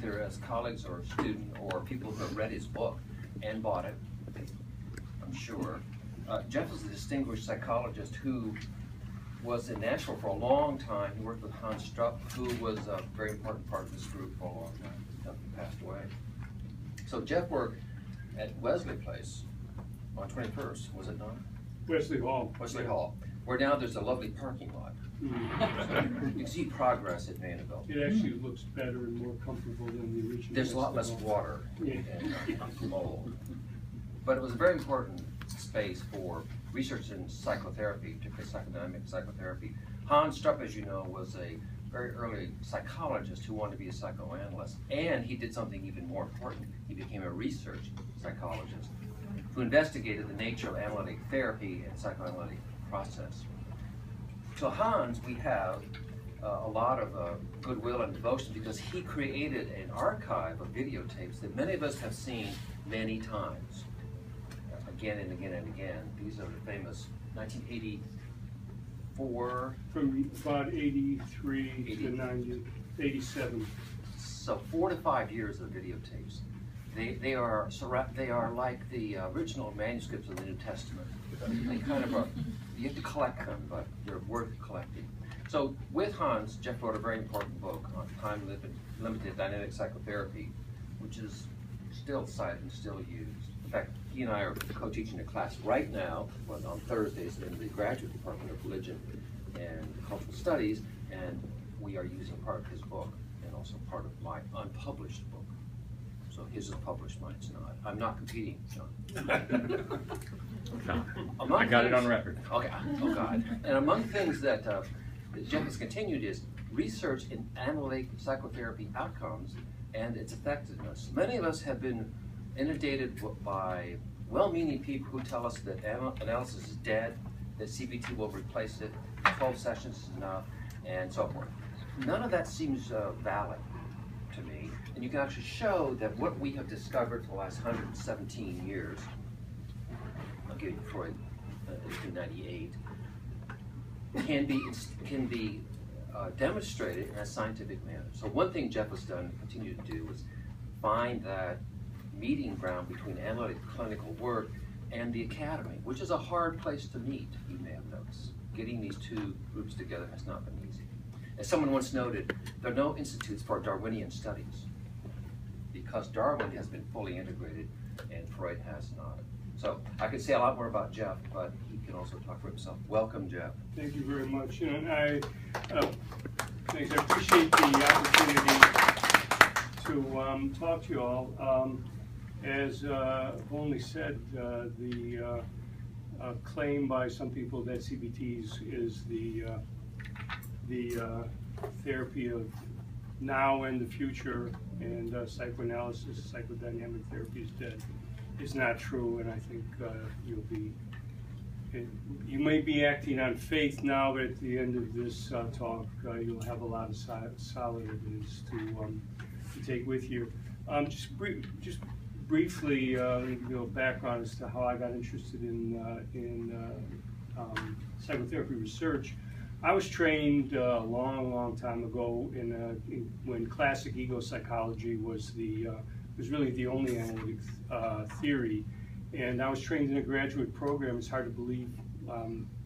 either as colleagues or student or people who have read his book and bought it, I'm sure. Jeff is a distinguished psychologist who was in Nashville for a long time. He worked with Hans Strupp, who was a very important part of this group for a long time. He passed away. So Jeff worked at Wesley Place on 21st, was it not? Wesley Hall. Wesley Hall, where now there's a lovely parking lot. So you can see progress at Vanderbilt. It actually looks better and more comfortable than the original. There's a lot less water and mold. But it was a very important space for research in psychotherapy, particularly psychodynamic psychotherapy. Hans Strupp, as you know, was a very early psychologist who wanted to be a psychoanalyst, and he did something even more important. He became a research psychologist who investigated the nature of analytic therapy and psychoanalytic process. To Hans, we have a lot of goodwill and devotion because he created an archive of videotapes that many of us have seen many times, again and again and again. These are the famous 1984. From about 83 to 90, 87. So 4 to 5 years of videotapes. They are like the original manuscripts of the New Testament. They kind of are, you have to collect them, but they're worth collecting. So with Hans, Jeff wrote a very important book on time-limited dynamic psychotherapy, which is still cited and still used. In fact, he and I are co-teaching a class right now, on Thursdays in the Graduate Department of Religion and Cultural Studies, and we are using part of his book and also part of my unpublished book. So his is published, mine's not. I'm not competing, John. No. I got it on record. Okay, oh God. And among things that Jeff has continued is research in analytic psychotherapy outcomes and its effectiveness. Many of us have been inundated by well-meaning people who tell us that analysis is dead, that CBT will replace it, 12 sessions is enough, and so forth. None of that seems valid to me, and you can actually show that what we have discovered for the last 117 years, I'll give you Freud, 1898, can be demonstrated in a scientific manner. So one thing Jeff has done and continue to do is find that meeting ground between analytic clinical work and the academy, which is a hard place to meet, you may have noticed. Getting these two groups together has not been easy. As someone once noted, there are no institutes for Darwinian studies because Darwin has been fully integrated and Freud has not. So I could say a lot more about Jeff, but he can also talk for himself. Welcome, Jeff. Thank you very much. And I appreciate the opportunity to talk to you all. As Volney said, the claim by some people that CBT is the therapy of now and the future, and psychoanalysis, psychodynamic therapy is dead, is not true. And I think you may be acting on faith now, but at the end of this talk, you'll have a lot of solid evidence to take with you. Just briefly, give you a background as to how I got interested in psychotherapy research. I was trained a long time ago when classic ego psychology was really the only analytic theory, and I was trained in a graduate program. It's hard to believe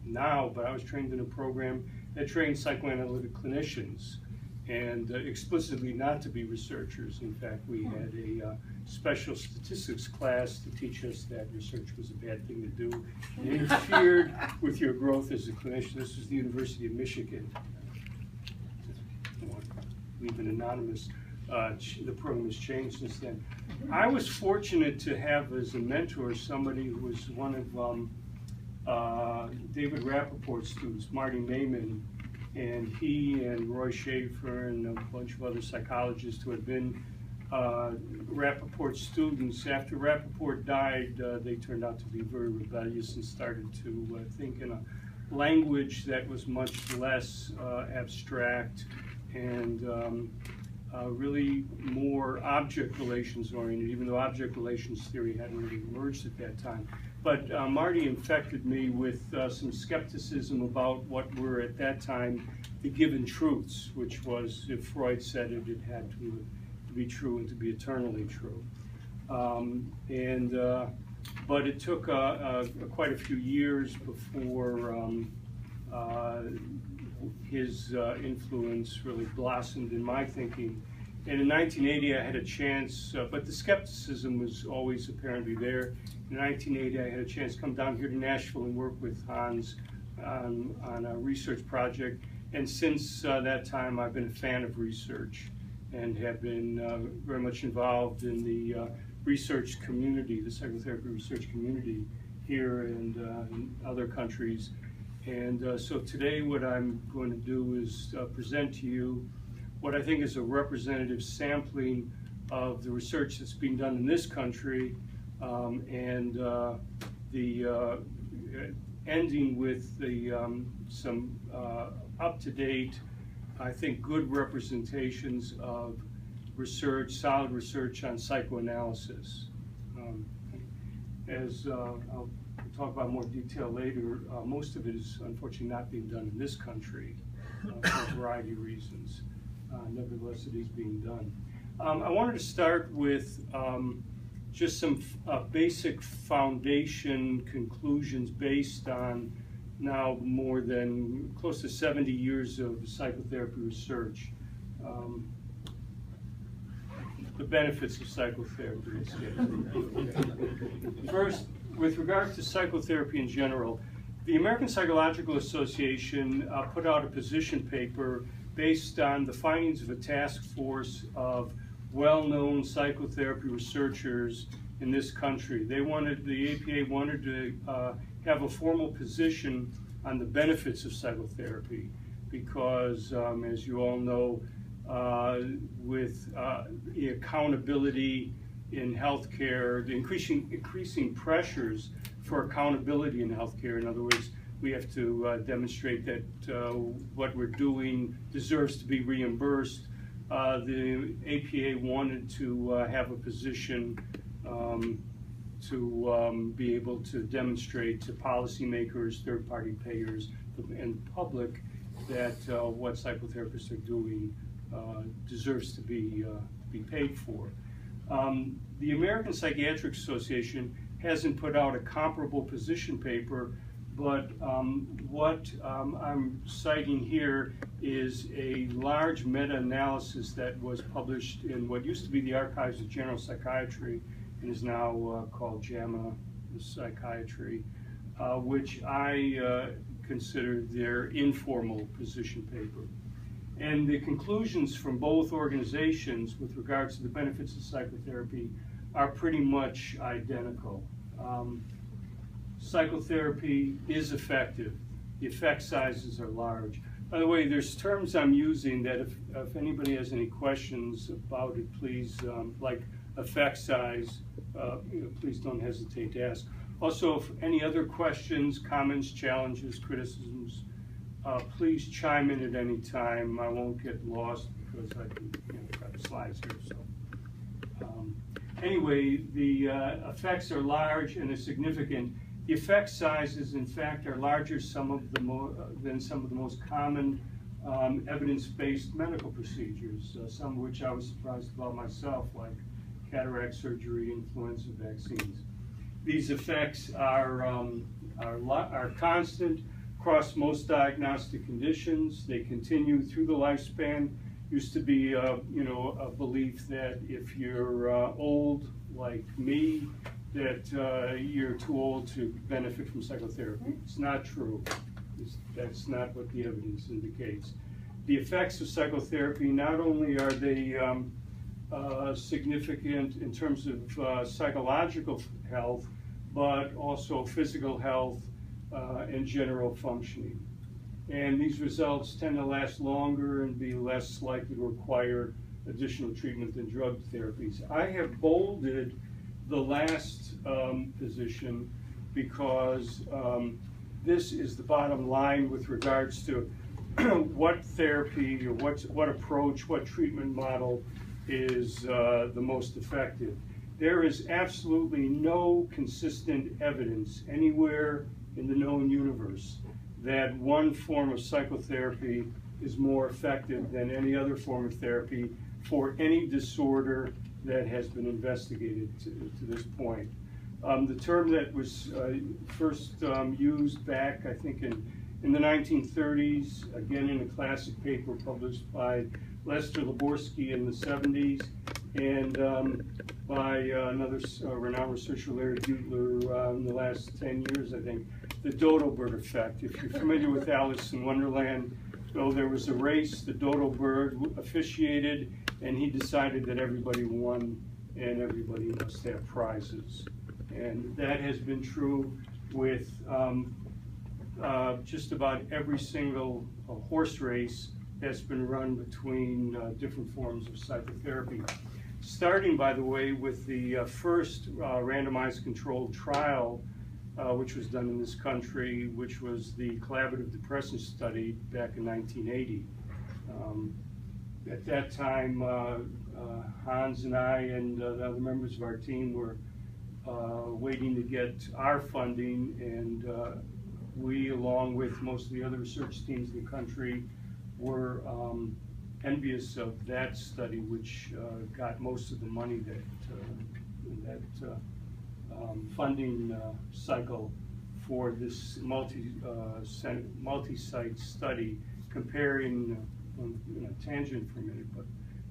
now, but I was trained in a program that trained psychoanalytic clinicians, and explicitly not to be researchers. In fact, we had a special statistics class to teach us that research was a bad thing to do and interfered with your growth as a clinician. This was the University of Michigan. Leave it anonymous. The program has changed since then. I was fortunate to have as a mentor somebody who was one of David Rappaport's students, Marty Maiman, and he and Roy Schaefer and a bunch of other psychologists who had been Rappaport's students. After Rappaport died, they turned out to be very rebellious and started to think in a language that was much less abstract and really more object relations oriented, even though object relations theory hadn't really emerged at that time. But Marty infected me with some skepticism about what were at that time the given truths, which was, if Freud said it, it had to to be true and to be eternally true. But it took quite a few years before his influence really blossomed in my thinking. And in 1980, I had a chance, but the skepticism was always apparently there. In 1980, I had a chance to come down here to Nashville and work with Hans on a research project. And since that time, I've been a fan of research and have been very much involved in the research community, the psychotherapy research community here and in other countries. And so today what I'm going to do is present to you what I think is a representative sampling of the research that's being done in this country, and ending with some up-to-date, I think, good representations of research, solid research on psychoanalysis. As I'll talk about in more detail later, most of it is unfortunately not being done in this country for a variety of reasons. Nevertheless, it is being done. I wanted to start with just some basic foundation conclusions based on now more than close to 70 years of psychotherapy research. The benefits of psychotherapy. First, with regard to psychotherapy in general, the American Psychological Association put out a position paper based on the findings of a task force of well-known psychotherapy researchers in this country. The APA wanted to have a formal position on the benefits of psychotherapy because, as you all know, with the accountability in healthcare, the increasing pressures for accountability in healthcare. In other words, we have to demonstrate that what we're doing deserves to be reimbursed. The APA wanted to have a position to be able to demonstrate to policymakers, third-party payers, and the public that what psychotherapists are doing deserves to be paid for. The American Psychiatric Association hasn't put out a comparable position paper, but what I'm citing here is a large meta-analysis that was published in what used to be the Archives of General Psychiatry and is now called JAMA Psychiatry, which I consider their informal position paper. And the conclusions from both organizations with regards to the benefits of psychotherapy are pretty much identical. Psychotherapy is effective. The effect sizes are large. By the way, there's terms I'm using that if anybody has any questions about it, please, like effect size, please don't hesitate to ask. Also, if any other questions, comments, challenges, criticisms, please chime in at any time. I won't get lost because I can got the slides here. So, anyway, the effects are large and are significant. The effect sizes, in fact, are larger than some of the most common evidence-based medical procedures. Some of which I was surprised about myself, like cataract surgery, influenza vaccines. These effects are constant across most diagnostic conditions. They continue through the lifespan. Used to be, a belief that if you're old, like me, that you're too old to benefit from psychotherapy. It's not true. That's not what the evidence indicates. The effects of psychotherapy, not only are they significant in terms of psychological health, but also physical health and general functioning. And these results tend to last longer and be less likely to require additional treatment than drug therapies. I have bolded the last position because this is the bottom line with regards to what therapy or what approach, what treatment model is the most effective. There is absolutely no consistent evidence anywhere in the known universe that one form of psychotherapy is more effective than any other form of therapy for any disorder that has been investigated to this point. The term that was first used back, I think, in the 1930s, again in a classic paper published by Lester Laborsky in the 70s, and by another renowned researcher, Larry Butler, in the last 10 years, I think, the dodo bird effect. If you're familiar with Alice in Wonderland, so there was a race, the dodo bird officiated, and he decided that everybody won and everybody must have prizes. And that has been true with just about every single horse race that's been run between different forms of psychotherapy. Starting, by the way, with the first randomized controlled trial, which was done in this country, which was the collaborative depression study back in 1980. At that time, Hans and I and the other members of our team were waiting to get our funding, and we, along with most of the other research teams in the country, were envious of that study, which got most of the money that funding cycle for this multi-site study, comparing, tangent for a minute, but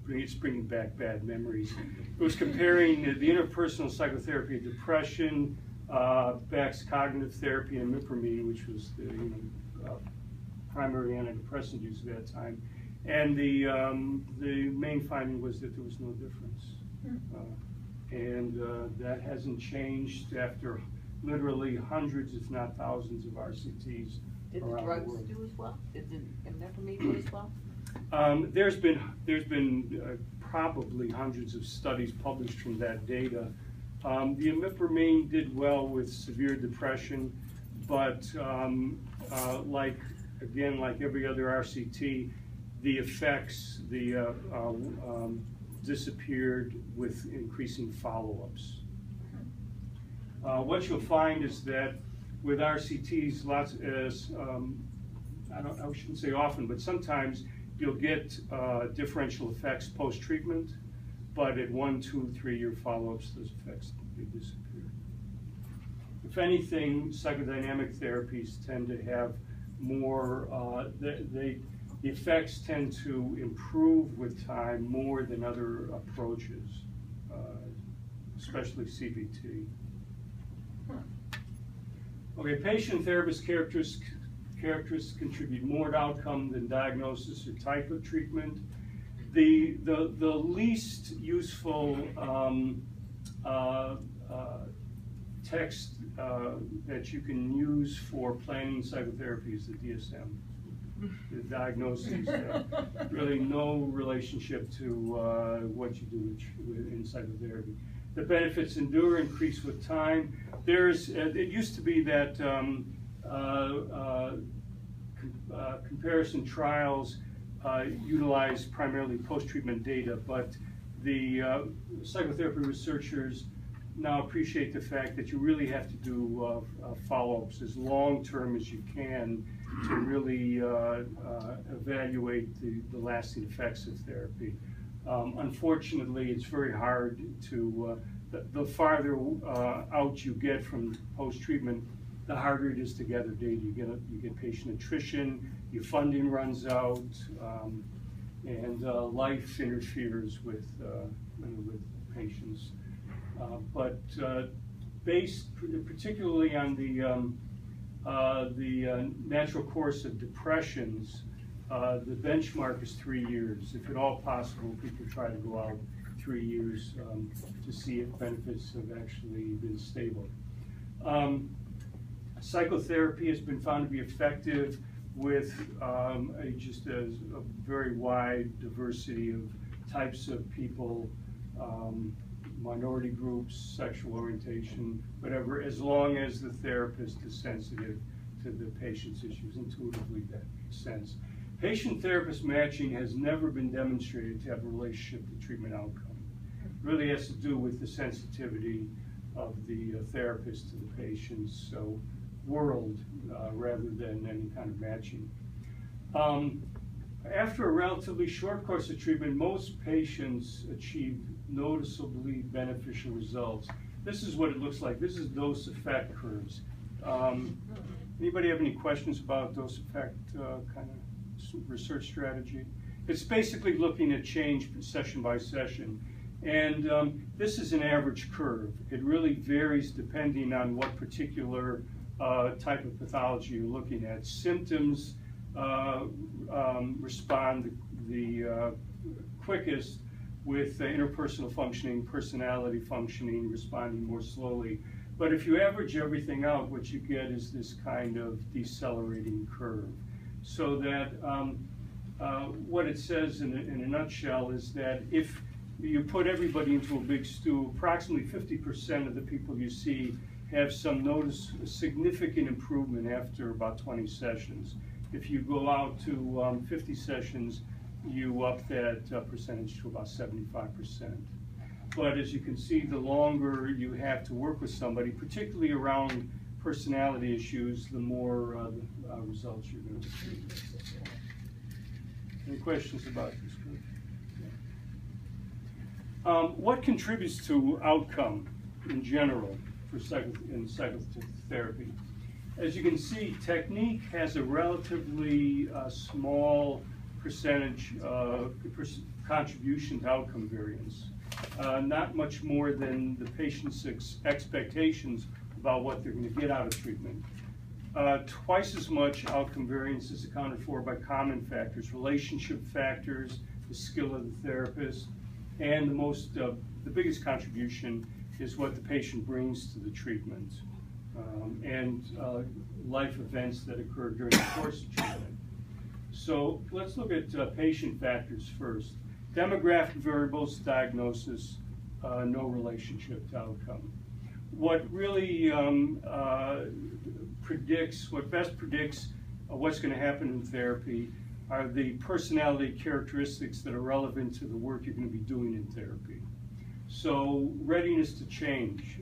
it's bringing back bad memories. It was comparing the interpersonal psychotherapy of depression, Beck's cognitive therapy, and imipramine, which was the primary antidepressant use at that time. And the main finding was that there was no difference. That hasn't changed after literally hundreds, if not thousands, of RCTs. Did the drugs do as well? Did the imipramine do as well? There's been probably hundreds of studies published from that data. The imipramine did well with severe depression, but like every other RCT, the effects disappeared with increasing follow-ups. What you'll find is that with RCTs, I shouldn't say often, but sometimes you'll get differential effects post-treatment, but at 1, 2, 3-year follow-ups, those effects disappear. If anything, psychodynamic therapies tend to have more, the effects tend to improve with time more than other approaches, especially CBT. Okay, patient-therapist characteristics contribute more to outcome than diagnosis or type of treatment. The least useful text that you can use for planning psychotherapy is the DSM. The diagnoses really no relationship to what you do in psychotherapy. The benefits endure, increase with time. It used to be that comparison trials utilize primarily post-treatment data, but the psychotherapy researchers now appreciate the fact that you really have to do follow-ups as long-term as you can to really evaluate the lasting effects of therapy. Unfortunately, it's very hard to, the farther out you get from post-treatment, the harder it is to gather data. You get patient attrition, your funding runs out, and life interferes with patients. But based particularly on the natural course of depressions, the benchmark is 3 years. If at all possible, people try to go out 3 years to see if benefits have actually been stable. Psychotherapy has been found to be effective with just a very wide diversity of types of people, minority groups, sexual orientation, whatever, as long as the therapist is sensitive to the patient's issues. Intuitively, that makes sense. Patient-therapist matching has never been demonstrated to have a relationship to treatment outcome. It really has to do with the sensitivity of the therapist to the patient's world rather than any kind of matching. After a relatively short course of treatment, most patients achieve noticeably beneficial results. This is what it looks like. This is dose effect curves. Anybody have any questions about dose effect kind of research strategy? It's basically looking at change session by session. And this is an average curve. It really varies depending on what particular type of pathology you're looking at. Symptoms respond the quickest with interpersonal functioning, personality functioning, responding more slowly. But if you average everything out, what you get is this kind of decelerating curve. So that what it says in a nutshell is that if you put everybody into a big stew, approximately 50% of the people you see have some significant improvement after about 20 sessions. If you go out to 50 sessions, you up that percentage to about 75%. But as you can see, the longer you have to work with somebody, particularly around personality issues, the more results you're going to see. Any questions about this group? What contributes to outcome in general for in psychotherapy? As you can see, technique has a relatively small percentage contribution to outcome variance. Not much more than the patient's expectations about what they're going to get out of treatment. Twice as much outcome variance is accounted for by common factors, relationship factors, the skill of the therapist, and the biggest contribution is what the patient brings to the treatment, and life events that occur during the course of treatment. So let's look at patient factors first. Demographic variables, diagnosis, no relationship to outcome. What really best predicts what's going to happen in therapy are the personality characteristics that are relevant to the work you're going to be doing in therapy. So readiness to change.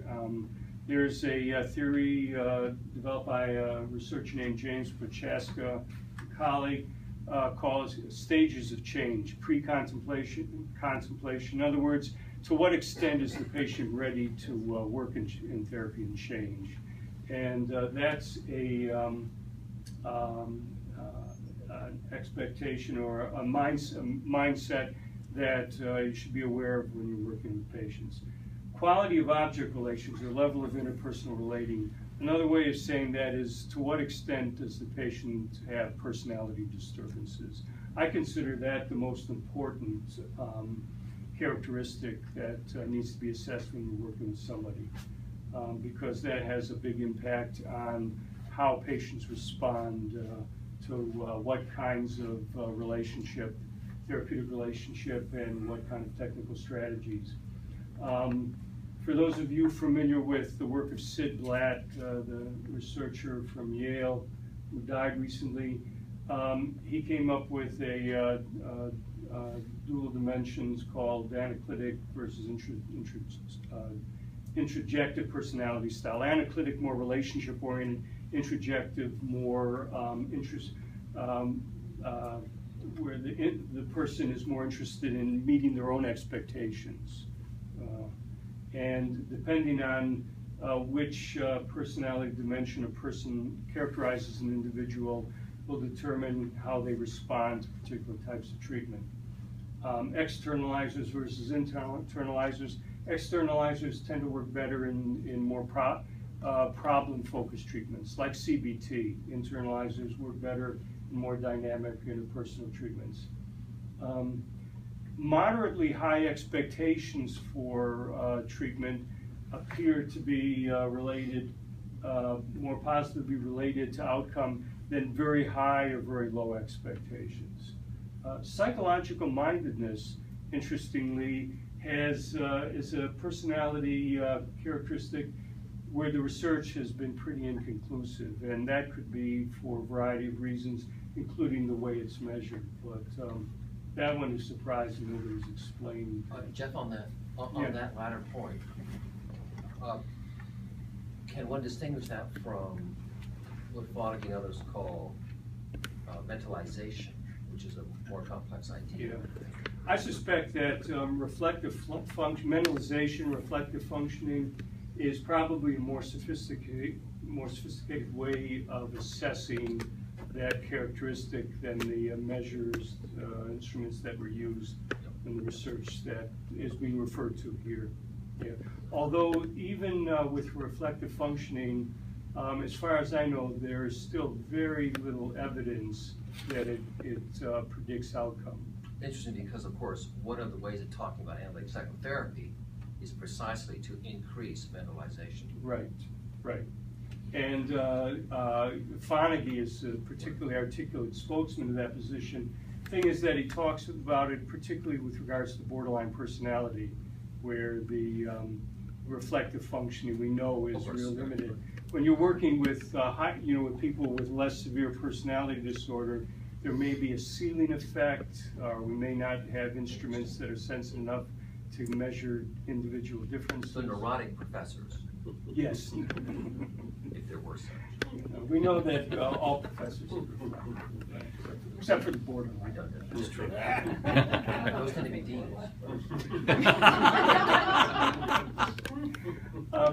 There's a theory developed by a researcher named James Prochaska, a colleague, called stages of change, pre-contemplation, contemplation. In other words, to what extent is the patient ready to work in therapy and change? And that's an expectation or a mindset that you should be aware of when you're working with patients. Quality of object relations or level of interpersonal relating. Another way of saying that is to what extent does the patient have personality disturbances? I consider that the most important characteristic that needs to be assessed when you're working with somebody, because that has a big impact on how patients respond to what kinds of therapeutic relationship, and what kind of technical strategies. For those of you familiar with the work of Sid Blatt, the researcher from Yale who died recently, he came up with a dual dimensions called analytic versus introjective personality style. Analytic, more relationship-oriented; introjective, more where the person is more interested in meeting their own expectations. And depending on which personality dimension a person characterizes an individual will determine how they respond to particular types of treatment. Externalizers versus internalizers. Externalizers tend to work better in more problem-focused treatments, like CBT. Internalizers work better in more dynamic interpersonal treatments. Moderately high expectations for treatment appear to be more positively related to outcome than very high or very low expectations. Psychological mindedness, interestingly, is a personality characteristic where the research has been pretty inconclusive, and that could be for a variety of reasons, including the way it's measured. But that one is surprising. Nobody's explained. Jeff, on that latter point, can one distinguish that from what Volney and others call mentalization? which is a more complex idea. Yeah. I suspect that reflective function, mentalization, reflective functioning is probably a more sophisticated way of assessing that characteristic than the measures, instruments that were used in the research that is being referred to here. Yeah. Although even with reflective functioning, as far as I know, there is still very little evidence that it predicts outcome. Interesting, because of course, one of the ways of talking about analytic psychotherapy is precisely to increase mentalization. Right, right. And Volney is a particularly articulate spokesman of that position. The thing is that he talks about it particularly with regards to borderline personality, where the reflective functioning we know is real limited. When you're working with with people with less severe personality disorder, there may be a ceiling effect, or we may not have instruments that are sensitive enough to measure individual differences. So neurotic professors, Yes. if there were such. We know that all professors are neurotic, except for the borderline. That's true. Those tend to be deans.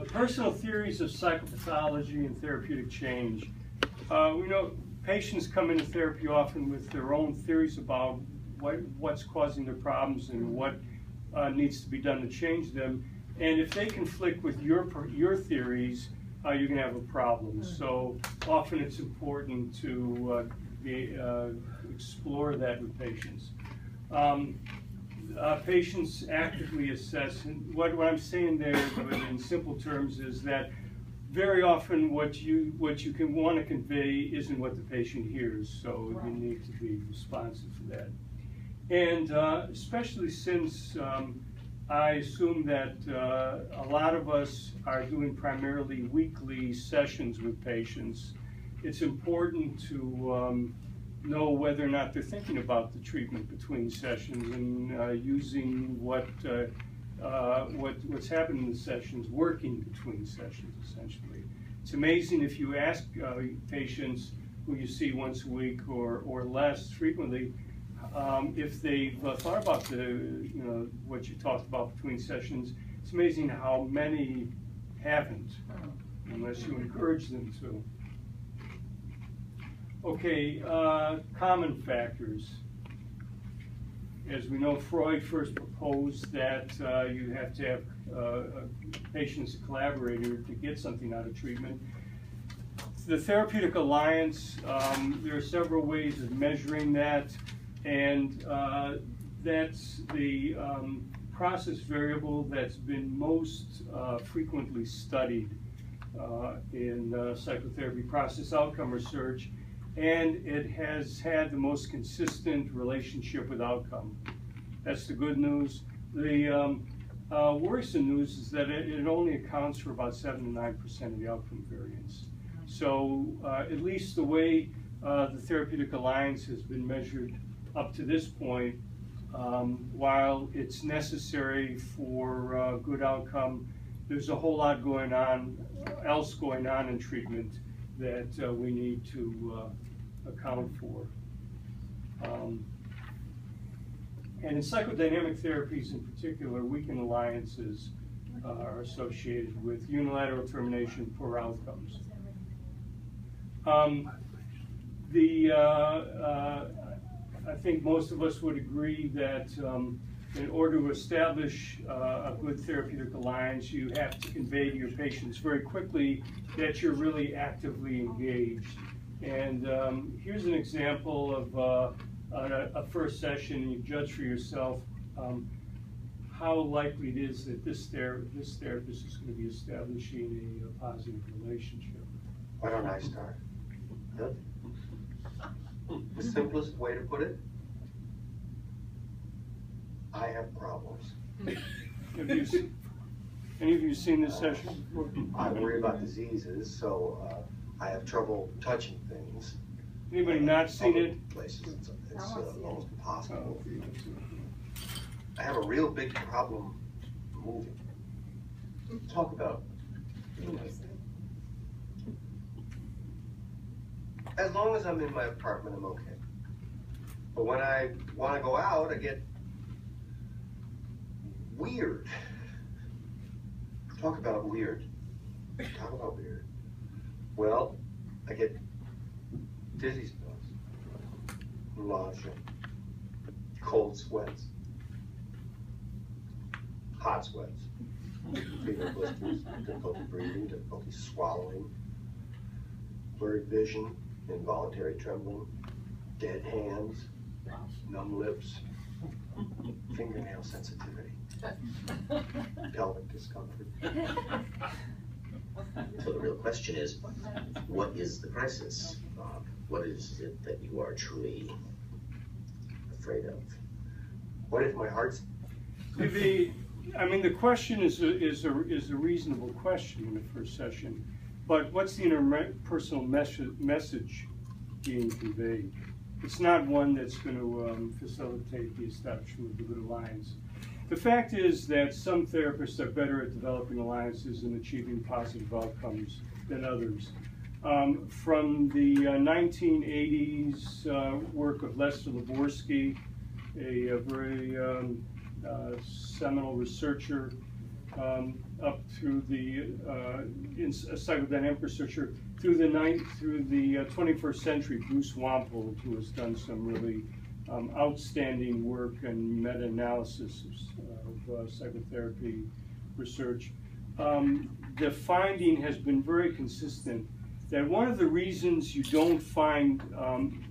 Personal theories of psychopathology and therapeutic change. We know patients come into therapy often with their own theories about what's causing their problems and what needs to be done to change them. And if they conflict with your theories, you're going to have a problem. So often it's important to explore that with patients. Patients actively assess, and what I'm saying there in simple terms is that very often what you can want to convey isn't what the patient hears, so you need to be responsive to that. And especially since I assume that a lot of us are doing primarily weekly sessions with patients, it's important to know whether or not they're thinking about the treatment between sessions and using what's happened in the sessions, working between sessions, essentially. It's amazing if you ask patients who you see once a week or less frequently, if they've thought about what you talked about between sessions. It's amazing how many haven't, unless you encourage them to. Okay, common factors. As we know, Freud first proposed that you have to have a patient as a collaborator to get something out of treatment. The Therapeutic Alliance, there are several ways of measuring that, and that's the process variable that's been most frequently studied in psychotherapy process outcome research, and it has had the most consistent relationship with outcome. That's the good news. The worrisome news is that it only accounts for about 7 to 9% of the outcome variance. So at least the way the Therapeutic Alliance has been measured up to this point, while it's necessary for good outcome, there's a whole lot else going on in treatment that we need to account for. And in psychodynamic therapies in particular, weakened alliances are associated with unilateral termination, poor outcomes. I think most of us would agree that in order to establish a good therapeutic alliance, you have to convey to your patients very quickly that you're really actively engaged. And here's an example of a first session, and you judge for yourself how likely it is that this therapist is going to be establishing a positive relationship. Why don't I start? Huh? The simplest way to put it, I have problems. Any of you seen this session before? I worry about diseases, so I have trouble touching things. Anybody not seen it? Places, it's almost impossible. I have a real big problem moving. Talk about as long as I'm in my apartment, I'm okay. But when I want to go out, I get weird. Talk about weird. Talk about weird. Well, I get dizzy spells, nausea, cold sweats, hot sweats, fever blisters, difficulty breathing, difficulty swallowing, blurred vision, involuntary trembling, dead hands, numb lips, fingernail sensitivity, pelvic discomfort. So the real question is, what is the crisis? What is it that you are truly afraid of? What if my heart's... The question is a reasonable question in the first session, but what's the interpersonal message being conveyed? It's not one that's going to facilitate the establishment of a good alliance. The fact is that some therapists are better at developing alliances and achieving positive outcomes than others. From the 1980s work of Lester Laborsky, a very seminal researcher, up through the psychodynamic researcher, through the 21st century, Bruce Wampold, who has done some really outstanding work and meta-analysis of psychotherapy research. The finding has been very consistent that one of the reasons you don't find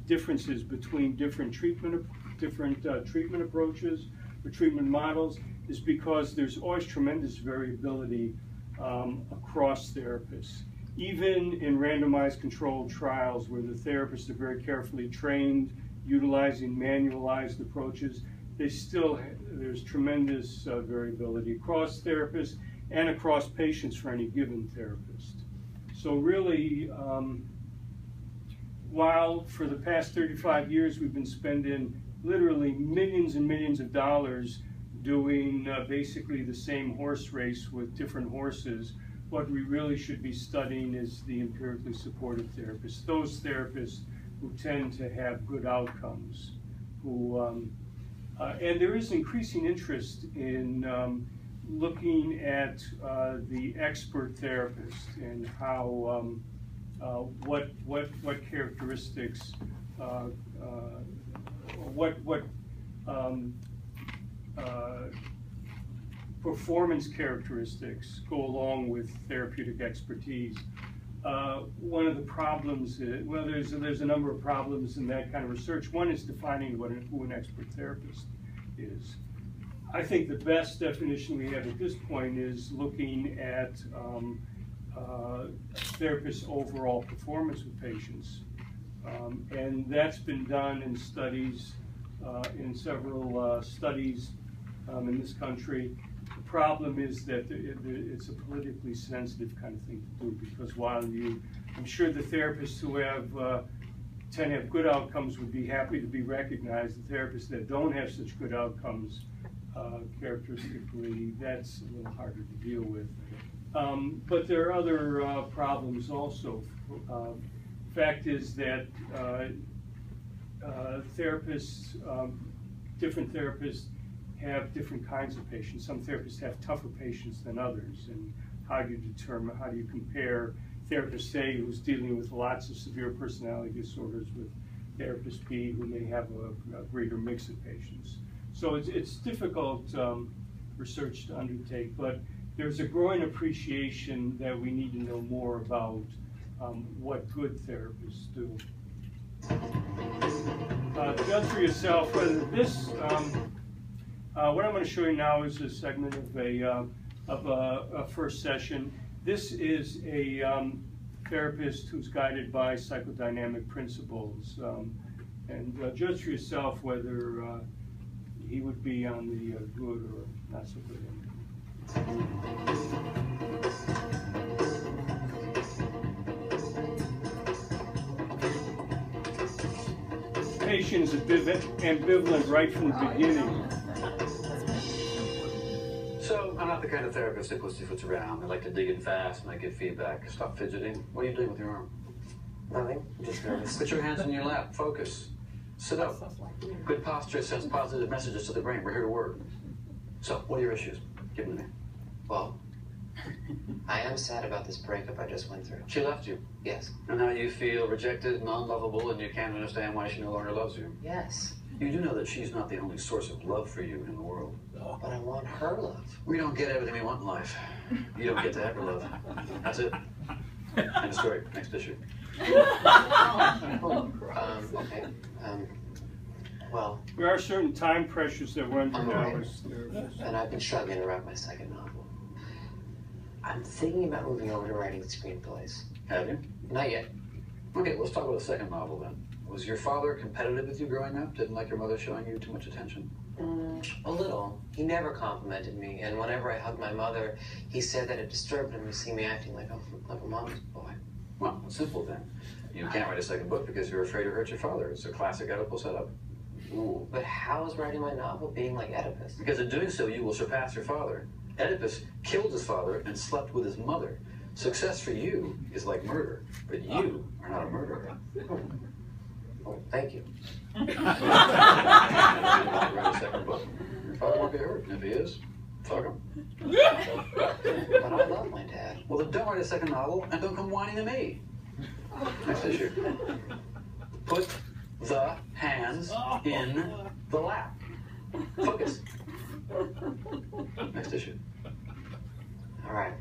differences between different treatment approaches or treatment models is because there's always tremendous variability across therapists. Even in randomized controlled trials where the therapists are very carefully trained, utilizing manualized approaches, there's tremendous variability across therapists and across patients for any given therapist. So really, while for the past 35 years we've been spending literally millions and millions of dollars doing basically the same horse race with different horses, what we really should be studying is the empirically supported therapists, those therapists who tend to have good outcomes, and there is increasing interest in looking at the expert therapist and how what characteristics, performance characteristics go along with therapeutic expertise. One of the problems, there's a number of problems in that kind of research. One is defining who an expert therapist is. I think the best definition we have at this point is looking at therapists' overall performance with patients. And that's been done in studies, in several studies in this country. The problem is that it's a politically sensitive kind of thing to do, because while I'm sure the therapists who tend to have good outcomes would be happy to be recognized, the therapists that don't have such good outcomes, characteristically, that's a little harder to deal with. But there are other problems also. Fact is that different therapists have different kinds of patients. Some therapists have tougher patients than others, and how do you compare therapist A who's dealing with lots of severe personality disorders with therapist B who may have a greater mix of patients. So it's difficult research to undertake, but there's a growing appreciation that we need to know more about what good therapists do. Judge for yourself whether this, what I'm going to show you now is a segment of a first session. This is a therapist who's guided by psychodynamic principles, and judge for yourself whether he would be on the good or not so good end. Patient is ambivalent right from the beginning. So, I'm not the kind of therapist that pussyfoots around. I like to dig in fast and I give feedback. Stop fidgeting. What are you doing with your arm? Nothing, just nervous. Put your hands in your lap. Focus. Sit up. Good posture sends positive messages to the brain. We're here to work. So, what are your issues? Give them to me. Well, I am sad about this breakup I just went through. She left you. Yes. And now you feel rejected and unlovable, and you can't understand why she no longer loves you. Yes. You do know that she's not the only source of love for you in the world. But I want her love. We don't get everything we want in life. You don't get to have her love. That's it. End of story. Next issue. Okay. Well, There are certain time pressures that we're under I'm now aware. as therapists. and I've been struggling to write my second novel. I'm thinking about moving over to writing screenplays. Have you? Not yet. Okay, let's talk about the second novel then. Was your father competitive with you growing up? Didn't like your mother showing you too much attention? A little. He never complimented me, and whenever I hugged my mother, he said that it disturbed him to see me acting like a mama's boy. Well, it's simple then. You can't write a second book because you're afraid to hurt your father. It's a classic Oedipal setup. Ooh, but how is writing my novel being like Oedipus? Because in doing so, you will surpass your father. Oedipus killed his father and slept with his mother. Success for you is like murder, but you are not a murderer. Oh, thank you. Write a second book. Your father won't be hurt, and if he is, fuck him. But I love my dad. Well, then don't write a second novel and don't come whining to me. Next issue. Put the hands in the lap. Focus. Next issue. All right.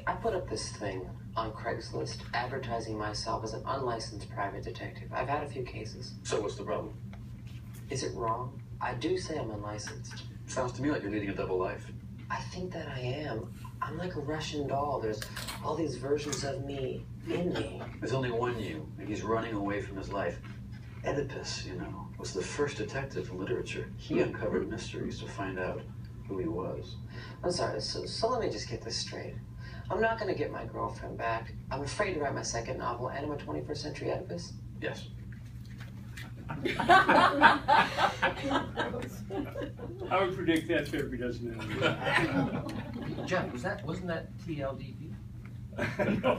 I put up this thing on Craigslist advertising myself as an unlicensed private detective. I've had a few cases. So what's the problem? Is it wrong? I do say I'm unlicensed. Sounds to me like you're leading a double life. I think that I am. I'm like a Russian doll. There's all these versions of me in me. There's only one you, and he's running away from his life. Oedipus, you know, was the first detective in literature. He uncovered mysteries to find out who he was. I'm sorry, so let me just get this straight. I'm not going to get my girlfriend back. I'm afraid to write my second novel, and I'm a 21st century Oedipus. Yes. I would predict that therapy doesn't end. Jeff, wasn't that TLDP? No.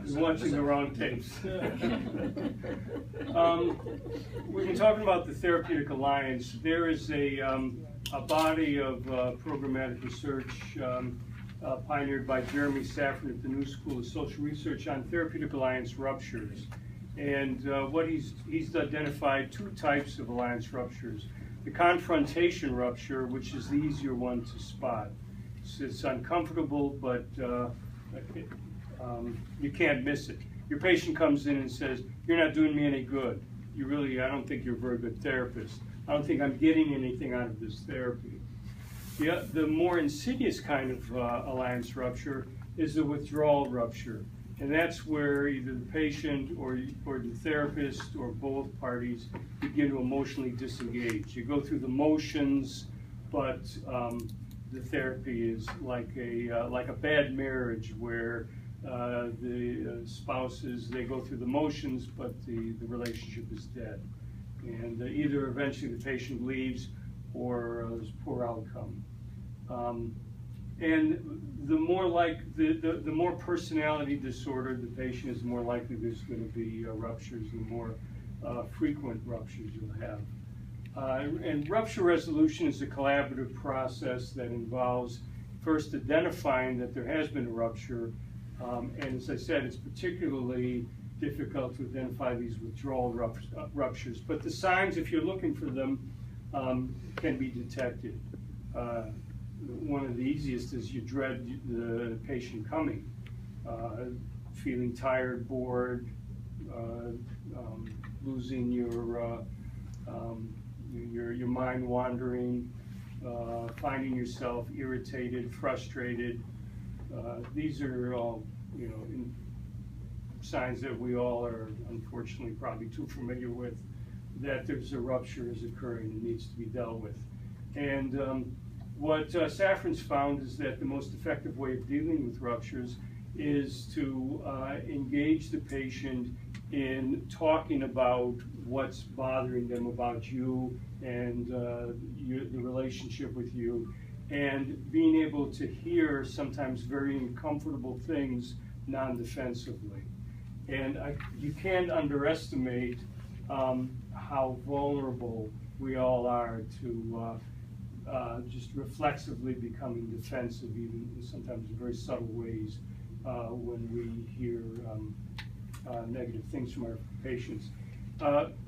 You're watching the wrong tapes. We've been talking about the Therapeutic Alliance. There is a body of programmatic research pioneered by Jeremy Safran at the New School of Social Research on therapeutic alliance ruptures. And what he's identified two types of alliance ruptures. The confrontation rupture, which is the easier one to spot. It's uncomfortable, but you can't miss it. Your patient comes in and says, "You're not doing me any good. I don't think you're a very good therapist. I don't think I'm getting anything out of this therapy." The more insidious kind of alliance rupture is the withdrawal rupture. And that's where either the patient or the therapist or both parties begin to emotionally disengage. You go through the motions, but the therapy is like a bad marriage where the spouses, they go through the motions, but the relationship is dead. And either eventually the patient leaves or there's poor outcome. And the more personality disorder the patient is, the more likely there's going to be ruptures, the more frequent ruptures you'll have. And rupture resolution is a collaborative process that involves first identifying that there has been a rupture, and as I said, it's particularly difficult to identify these withdrawal ruptures. But the signs, if you're looking for them, can be detected. One of the easiest is you dread the patient coming, feeling tired, bored, losing your mind wandering, finding yourself irritated, frustrated. These are all, signs that we all are unfortunately probably too familiar with, that there's a rupture is occurring and needs to be dealt with. And what Safran's found is that the most effective way of dealing with ruptures is to engage the patient in talking about what's bothering them about you and the relationship with you, and being able to hear sometimes very uncomfortable things non-defensively. And you can't underestimate how vulnerable we all are to just reflexively becoming defensive, even sometimes in very subtle ways, when we hear negative things from our patients.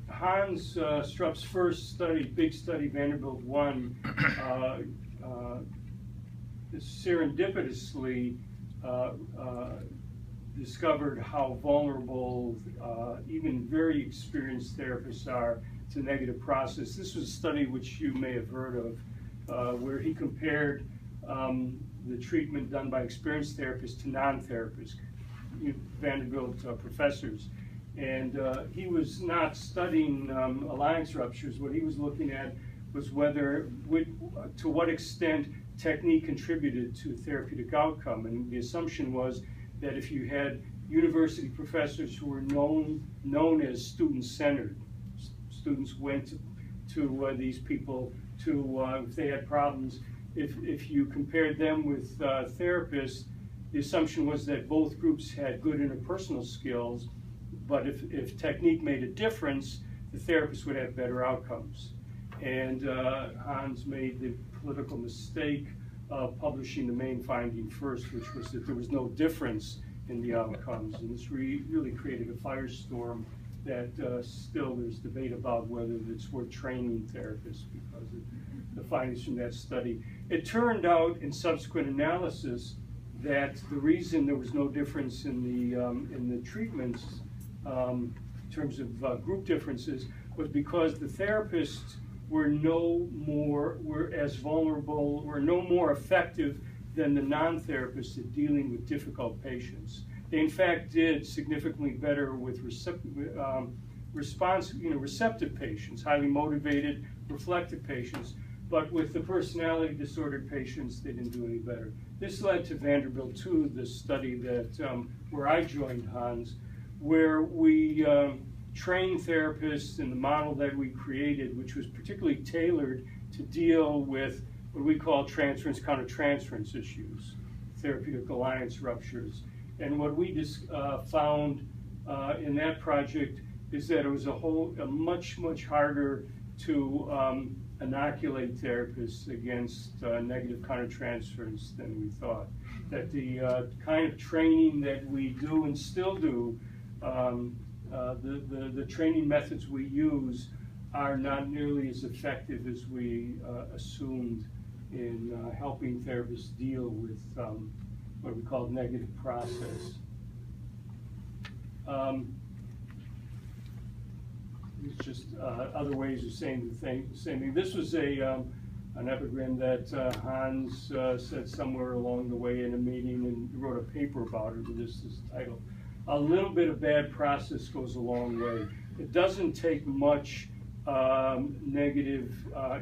Hans Strupp's first study, big study, Vanderbilt 1, serendipitously discovered how vulnerable even very experienced therapists are to negative process. This was a study which you may have heard of, where he compared the treatment done by experienced therapists to non-therapists, Vanderbilt professors. And he was not studying alliance ruptures. What he was looking at was whether, to what extent technique contributed to therapeutic outcome. And the assumption was that if you had university professors who were known as student-centered, students went to these people if they had problems. If you compared them with therapists, the assumption was that both groups had good interpersonal skills, but if technique made a difference, the therapist would have better outcomes. And Hans made the political mistake of publishing the main finding first, which was that there was no difference in the outcomes. And this really created a firestorm that still there's debate about whether it's worth training therapists because of the findings from that study. It turned out in subsequent analysis that the reason there was no difference in the treatments in terms of group differences was because the therapists were no more effective than the non-therapists at dealing with difficult patients. They in fact did significantly better with receptive patients, highly motivated, reflective patients, but with the personality disordered patients, they didn't do any better. This led to Vanderbilt 2, the study that where I joined Hans, where we trained therapists in the model that we created, which was particularly tailored to deal with what we call transference, countertransference issues, therapeutic alliance ruptures. And what we just found in that project is that it was a much harder to inoculate therapists against negative countertransference than we thought. That the kind of training that we do and still do, the training methods we use are not nearly as effective as we assumed in helping therapists deal with what we call negative process. It's just other ways of saying the same thing. This was an epigram that Hans said somewhere along the way in a meeting and wrote a paper about it. This is titled, "A little bit of bad process goes a long way." It doesn't take much negative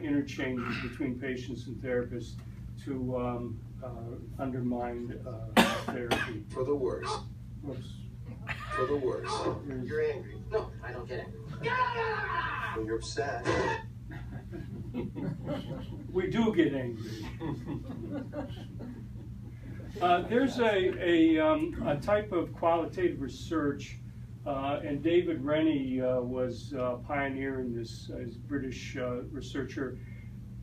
interchanges between patients and therapists to undermine therapy. For the worse. Whoops. For the worse. You're angry. No, I don't get angry. When you're upset. We do get angry. There's a type of qualitative research, and David Rennie was a pioneer in this, as a British researcher,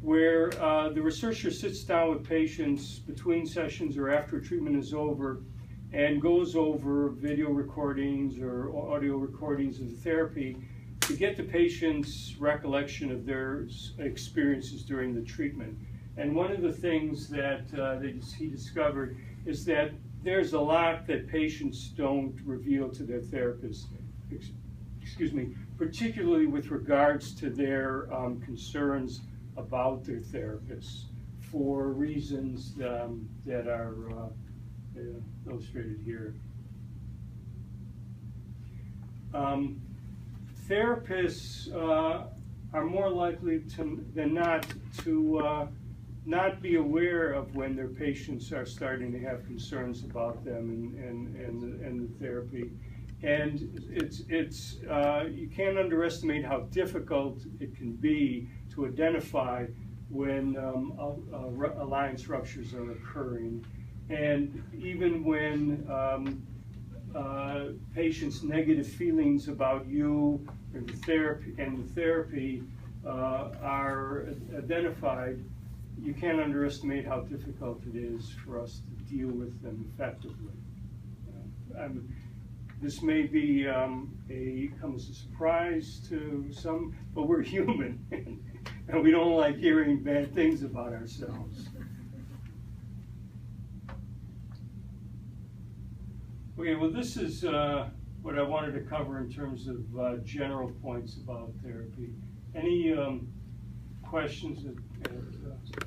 where the researcher sits down with patients between sessions or after treatment is over and goes over video recordings or audio recordings of the therapy to get the patient's recollection of their experiences during the treatment. And one of the things that he discovered is that there's a lot that patients don't reveal to their therapist, particularly with regards to their concerns about their therapists for reasons that are illustrated here. Therapists are more likely than not to not be aware of when their patients are starting to have concerns about them and the therapy. And it's you can't underestimate how difficult it can be to identify when alliance ruptures are occurring. And even when patients' negative feelings about you and the therapy are identified, you can't underestimate how difficult it is for us to deal with them effectively. This may be come as a surprise to some, but we're human, and we don't like hearing bad things about ourselves. Okay, well, this is what I wanted to cover in terms of general points about therapy. Any questions at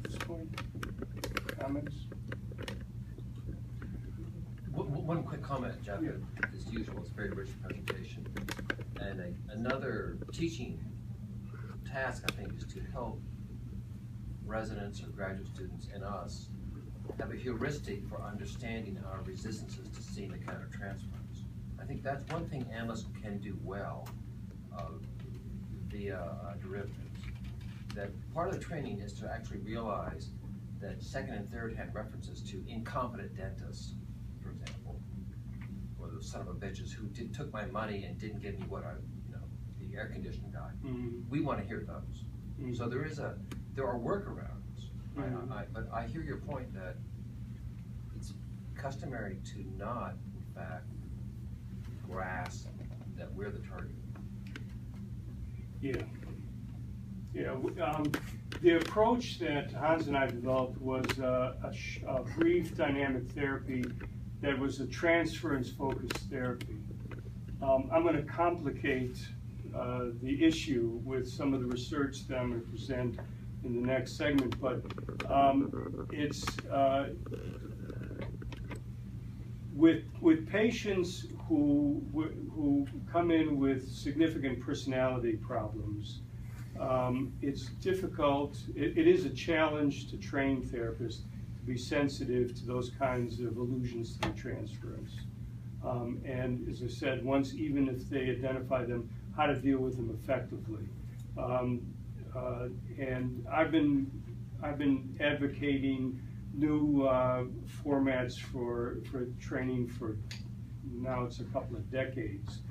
this point? Comments? One quick comment, Jeff. Yeah. As usual, it's a very rich presentation. And another teaching task, I think, is to help residents or graduate students and us have a heuristic for understanding our resistances to seeing the countertransference. I think that's one thing analysts can do well via derivatives. That part of the training is to actually realize that second and third hand references to incompetent dentists, for example, or those son of a bitches who took my money and didn't give me what the air conditioning guy. Mm-hmm. We want to hear those. Mm-hmm. So there are workarounds. Mm-hmm. But I hear your point that it's customary to not, in fact, grasp that we're the target. Yeah. Yeah. The approach that Hans and I developed was a brief dynamic therapy that was a transference-focused therapy. I'm going to complicate the issue with some of the research that I'm going to present in the next segment, but it's with patients who come in with significant personality problems. It's difficult. It is a challenge to train therapists to be sensitive to those kinds of allusions to the transference. And as I said, even if they identify them, how to deal with them effectively. And I've been advocating new formats for training for now it's a couple of decades,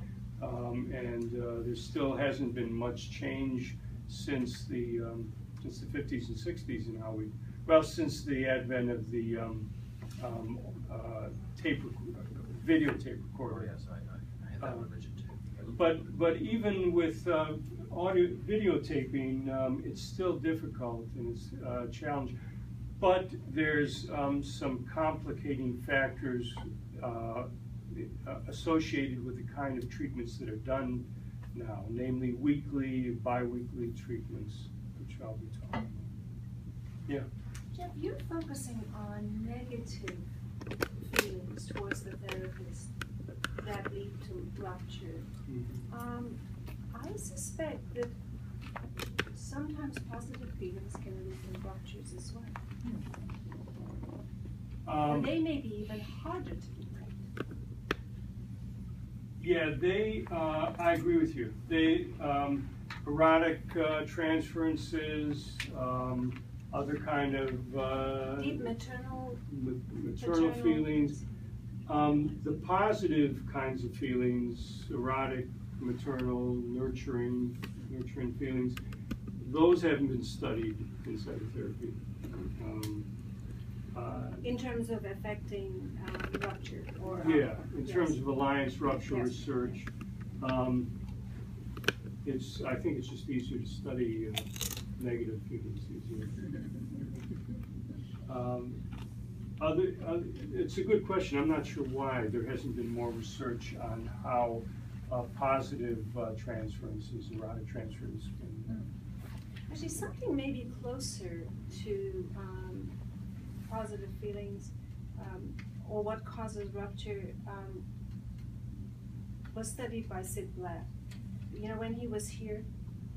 and there still hasn't been much change since the 50s and 60s in how since the advent of the video tape recorder. Oh, yes, I have that religion too. But even with audio videotaping, it's still difficult and it's a challenge. But there's some complicating factors associated with the kind of treatments that are done now, namely weekly, bi-weekly treatments, which I'll be talking about. Yeah. Jeff, you're focusing on negative feelings towards the therapist that lead to rupture. Mm-hmm. I suspect that sometimes positive feelings can lead to ruptures as well. And they may be even harder to detect. Yeah, I agree with you. Erotic transferences, other kind of deep maternal feelings. The positive kinds of feelings, erotic, maternal, nurturing feelings, those haven't been studied in psychotherapy. In terms of affecting rupture, or in terms of alliance rupture research, I think it's just easier to study negative feelings. It's a good question. I'm not sure why there hasn't been more research on how positive transferences, erotic transferences, can. Actually, something maybe closer to positive feelings, or what causes rupture, was studied by Sid Black. You know, when he was here,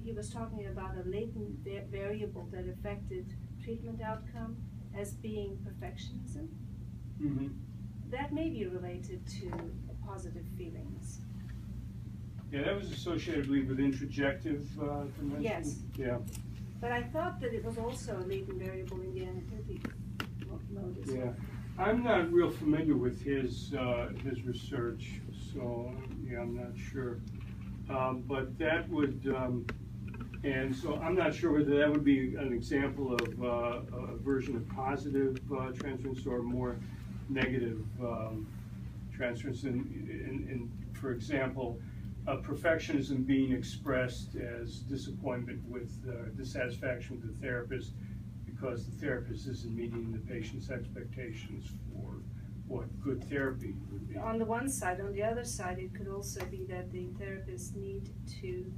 he was talking about a latent variable that affected treatment outcome as being perfectionism. Mm-hmm. That may be related to positive feelings. Yeah, that was associated, I believe, with introjective dimension. Yes. Yeah. But I thought that it was also a latent variable in the anesthetic mode as well. I'm not real familiar with his research, so yeah, I'm not sure. But that would, and so I'm not sure whether that would be an example of a version of positive transference or more negative transference. And for example, perfectionism being expressed as disappointment with, dissatisfaction with the therapist because the therapist isn't meeting the patient's expectations for what good therapy would be. On the one side, on the other side, it could also be that the therapists need to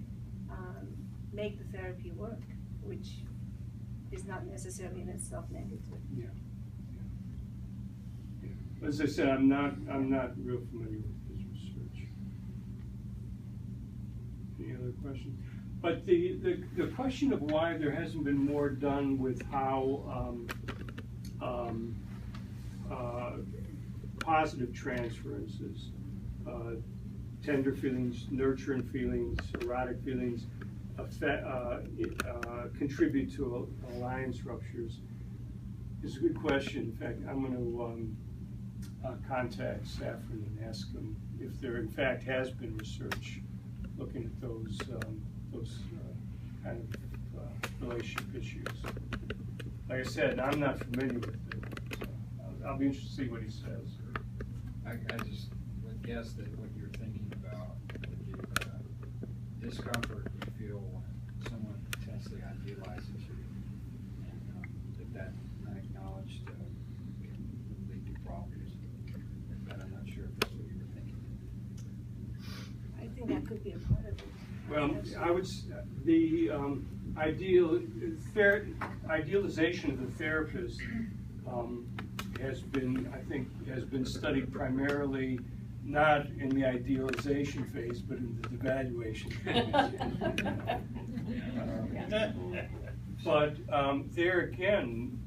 make the therapy work, which is not necessarily in itself negative. Yeah. Yeah. As I said, I'm not real familiar with his research. Any other questions? But the question of why there hasn't been more done with how positive transferences, tender feelings, nurturing feelings, erotic feelings, contribute to alliance ruptures is a good question. In fact, I'm going to contact Saffron and ask him if there in fact has been research looking at those kind of relationship issues. Like I said, I'm not familiar with it, so I'll be interested to see what he says. I just would guess that what you're thinking about, the discomfort you feel when someone intensely idealizes you, and that unacknowledged can lead to problems. But I'm not sure if that's what you were thinking. I think that could be a part of it. Well, I would, the idealization of the therapist has been, I think, has been studied primarily not in the idealization phase, but in the devaluation phase. But there again,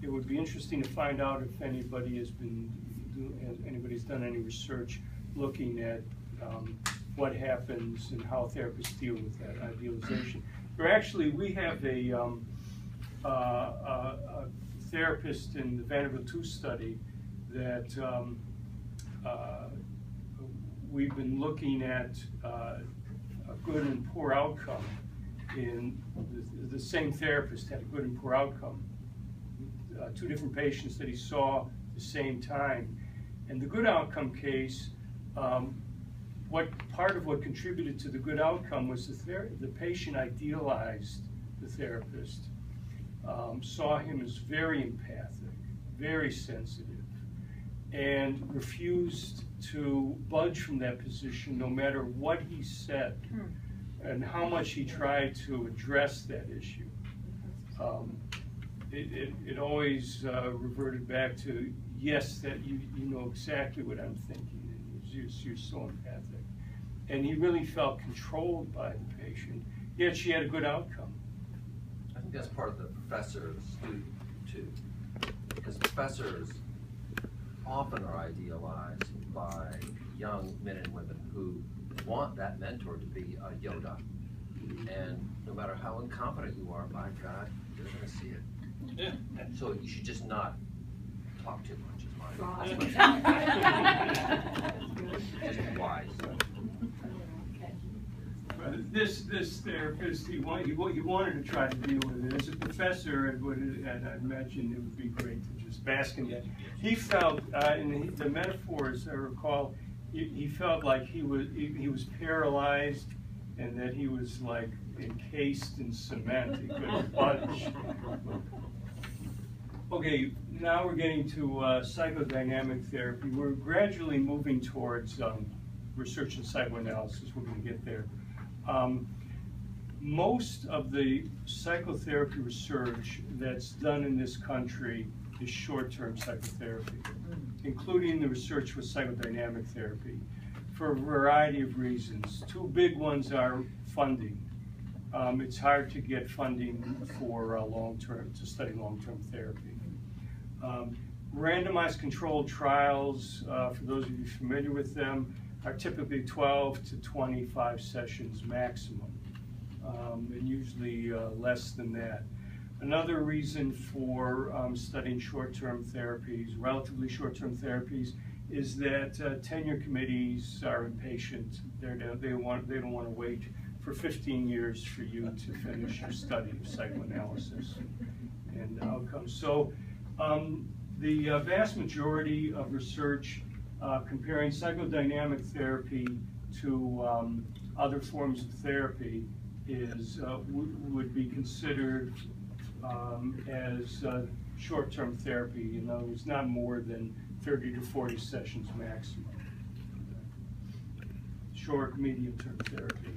it would be interesting to find out if anybody's done any research looking at what happens and how therapists deal with that idealization. We have a therapist in the Vanderbilt 2 study that we've been looking at a good and poor outcome. In the same therapist had a good and poor outcome. 2 different patients that he saw at the same time. And the good outcome case, part of what contributed to the good outcome was the patient idealized the therapist, saw him as very empathic, very sensitive, and refused to budge from that position no matter what he said and how much he tried to address that issue. It always reverted back to, yes, that you know exactly what I'm thinking, and you're so empathic. And he really felt controlled by the patient, yet she had a good outcome. I think that's part of the professor-student too, because professors often are idealized by young men and women who want that mentor to be a Yoda. And no matter how incompetent you are, by God, you're going to see it. So you should just not talk too much, is my just be wise. This therapist, he wanted to try to deal with it. As a professor, and I imagine it would be great to just bask in that. He felt, in the metaphors I recall, he felt like he was paralyzed, and that he was like encased in cement. He couldn't budge. Okay, now we're getting to psychodynamic therapy. We're gradually moving towards research in psychoanalysis. We're going to get there. Most of the psychotherapy research that's done in this country is short-term psychotherapy, including the research with psychodynamic therapy, for a variety of reasons. 2 big ones are funding. It's hard to get funding for to study long-term therapy. Randomized controlled trials, for those of you familiar with them, are typically 12 to 25 sessions maximum, and usually less than that. Another reason for studying short-term therapies, relatively short-term therapies, is that tenure committees are impatient. They don't want to wait for 15 years for you to finish your study of psychoanalysis and outcomes. So the vast majority of research comparing psychodynamic therapy to other forms of therapy is would be considered as short-term therapy. In other words, not more than 30 to 40 sessions maximum. Short, medium-term therapy.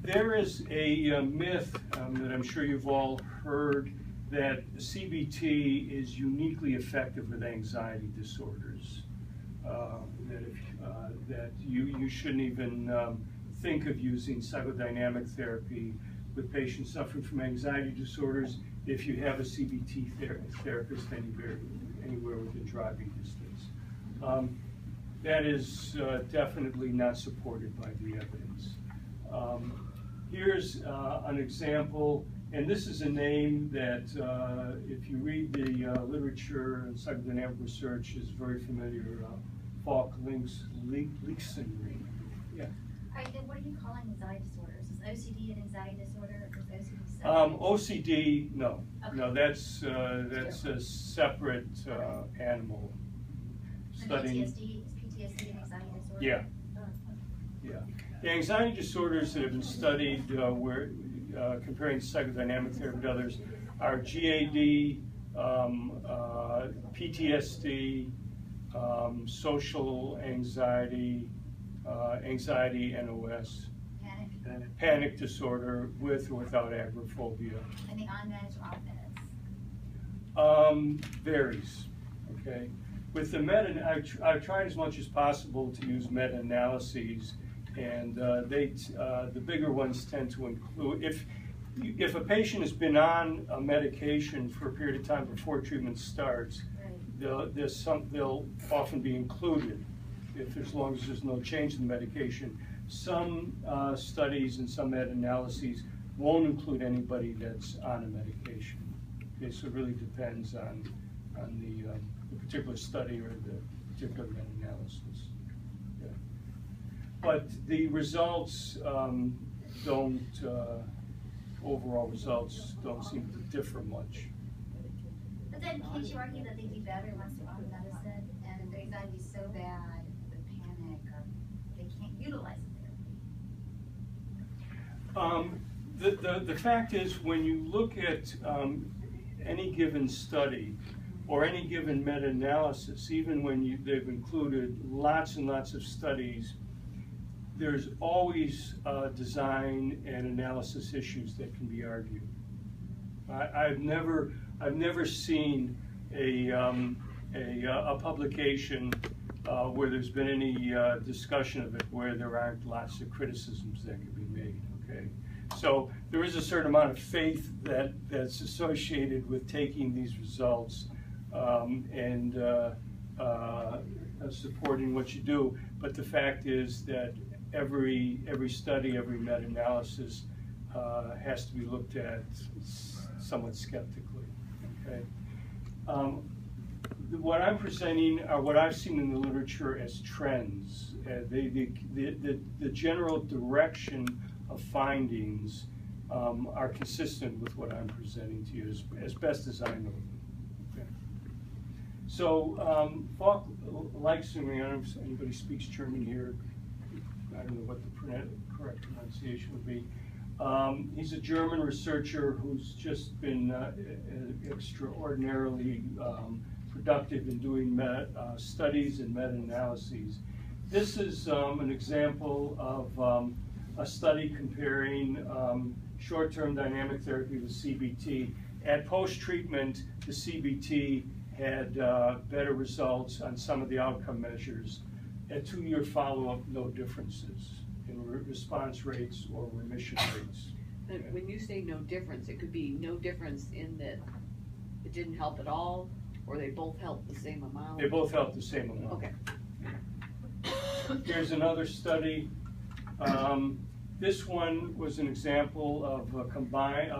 There is a myth that I'm sure you've all heard that CBT is uniquely effective with anxiety disorders. That you shouldn't even think of using psychodynamic therapy with patients suffering from anxiety disorders if you have a CBT therapist anywhere within driving distance. That is definitely not supported by the evidence. Here's an example, and this is a name that, if you read the literature and psychodynamic research, is very familiar. Falk Linksenry. Yeah. What are you calling anxiety disorders? Is OCD an anxiety disorder, or is OCD separate? OCD, no. Okay. No, that's a separate animal. Studying. PTSD, is PTSD an anxiety disorder? Yeah. Yeah. The anxiety disorders that have been studied where comparing psychodynamic therapy to others are GAD, PTSD, social anxiety, anxiety NOS, panic disorder with or without agoraphobia. And the unmanaged or off-managed? Varies, okay? With the I've tried as much as possible to use meta-analyses, and the bigger ones tend to include, if a patient has been on a medication for a period of time before treatment starts, they'll often be included, as long as there's no change in the medication. Some studies and some meta-analyses won't include anybody that's on a medication. Okay, so it really depends on the particular study or the particular meta-analysis. Yeah. But the results overall results don't seem to differ much. But then can't you argue that they'd be better once they're on medicine, and if their anxiety is so bad, the panic, or they can't utilize the therapy? The fact is, when you look at any given study or any given meta-analysis, even when they've included lots and lots of studies, there's always design and analysis issues that can be argued. I've never seen a publication where there's been any discussion of it where there aren't lots of criticisms that can be made. Okay, so there is a certain amount of faith that's associated with taking these results and supporting what you do. But the fact is that every study, every meta-analysis has to be looked at somewhat skeptically. Okay. What I'm presenting are what I've seen in the literature as trends. The general direction of findings are consistent with what I'm presenting to you as best as I know them. Okay. So, Falk Linksenry, I don't know if anybody speaks German here. I don't know what the correct pronunciation would be. He's a German researcher who's just been extraordinarily productive in doing studies and meta-analyses. This is an example of a study comparing short-term dynamic therapy with CBT. At post-treatment, the CBT had better results on some of the outcome measures. At 2-year follow-up, no differences in response rates or remission rates. And when you say no difference, it could be no difference in that it didn't help at all, or they both helped the same amount? They both helped the same amount. Okay. Here's another study. This one was an example of a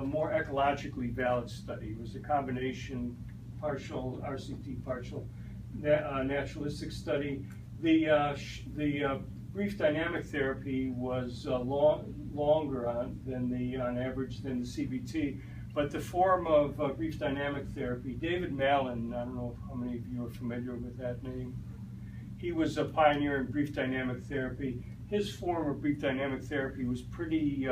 more ecologically valid study. It was a combination, partial RCT, partial naturalistic study. The brief dynamic therapy was longer on average than the CBT, but the form of brief dynamic therapy, David Malin, I don't know how many of you are familiar with that name. He was a pioneer in brief dynamic therapy. His form of brief dynamic therapy was pretty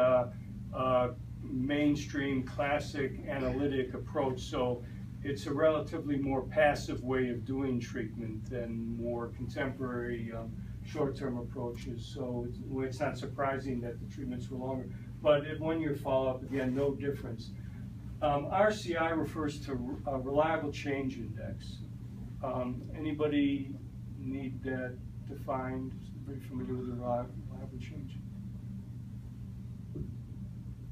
mainstream, classic, analytic approach, so it's a relatively more passive way of doing treatment than more contemporary short-term approaches. So it's not surprising that the treatments were longer. But at 1 year follow-up, again, no difference. RCI refers to reliable change index. Anybody need that defined? Very familiar with the reliable change?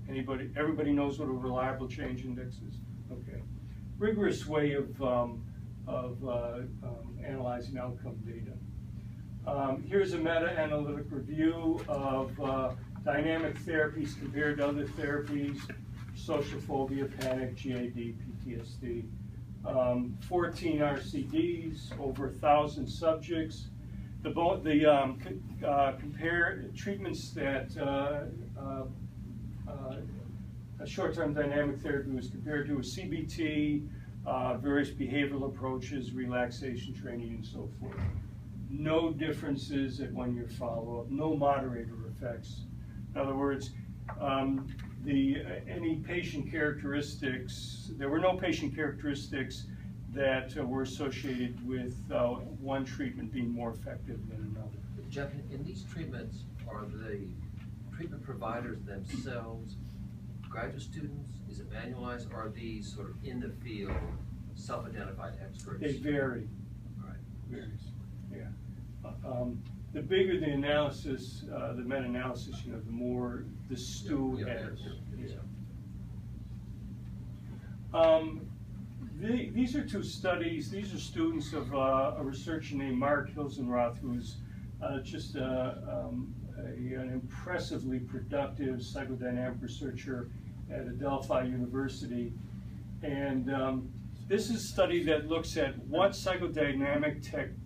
Anybody? Everybody knows what a reliable change index is? Okay. Rigorous way of analyzing outcome data. Here's a meta-analytic review of dynamic therapies compared to other therapies: social phobia, panic, GAD, PTSD. 14 RCDs, over 1,000 subjects. Compare treatments that a short-term dynamic therapy was compared to a CBT, various behavioral approaches, relaxation training, and so forth. No differences at 1 year follow-up, no moderator effects. In other words, any patient characteristics, there were no patient characteristics that were associated with one treatment being more effective than another. Jeff, in these treatments, are the treatment providers themselves graduate students? Is it manualized? Or are these sort of in the field, self-identified experts? They vary. Right. Varies. Yeah. The bigger the analysis, the meta-analysis, the more the stew has. These are two studies. These are students of a researcher named Mark Hilsenroth, who's just an impressively productive psychodynamic researcher at Adelphi University. And this is a study that looks at what psychodynamic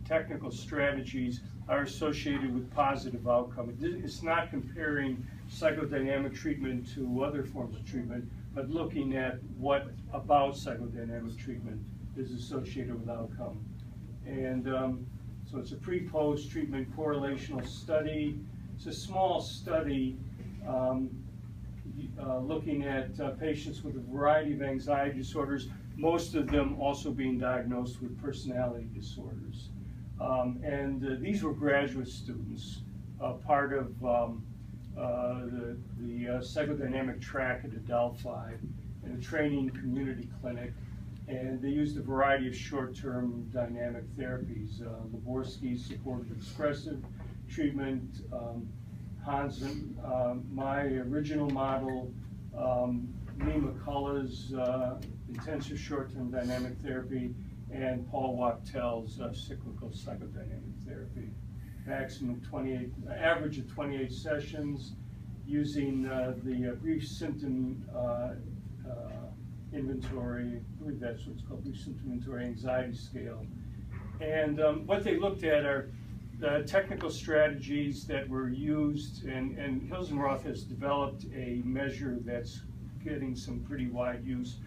technical strategies are associated with positive outcome. It's not comparing psychodynamic treatment to other forms of treatment, but looking at what about psychodynamic treatment is associated with outcome. And so it's a pre-post treatment correlational study. It's a small study looking at patients with a variety of anxiety disorders, most of them also being diagnosed with personality disorders. These were graduate students, part of the psychodynamic track at Adelphi in a training community clinic, and they used a variety of short-term dynamic therapies. Liborsky's supportive expressive treatment, Hans, my original model, Lee McCullough's intensive short-term dynamic therapy, and Paul Wachtel's cyclical psychodynamic therapy. Average of 28 sessions, using the brief symptom inventory. I believe that's what it's called, brief symptom inventory anxiety scale. And what they looked at are the technical strategies that were used, and Hilsenroth has developed a measure that's getting some pretty wide use,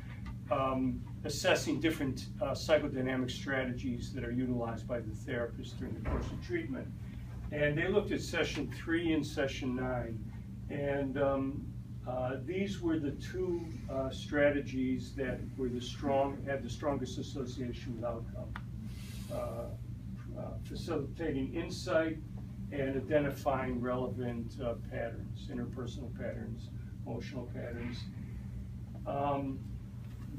assessing different psychodynamic strategies that are utilized by the therapist during the course of treatment. And they looked at session 3 and session 9. And these were the two strategies that were had the strongest association with outcome. Facilitating insight and identifying relevant patterns, interpersonal patterns, emotional patterns.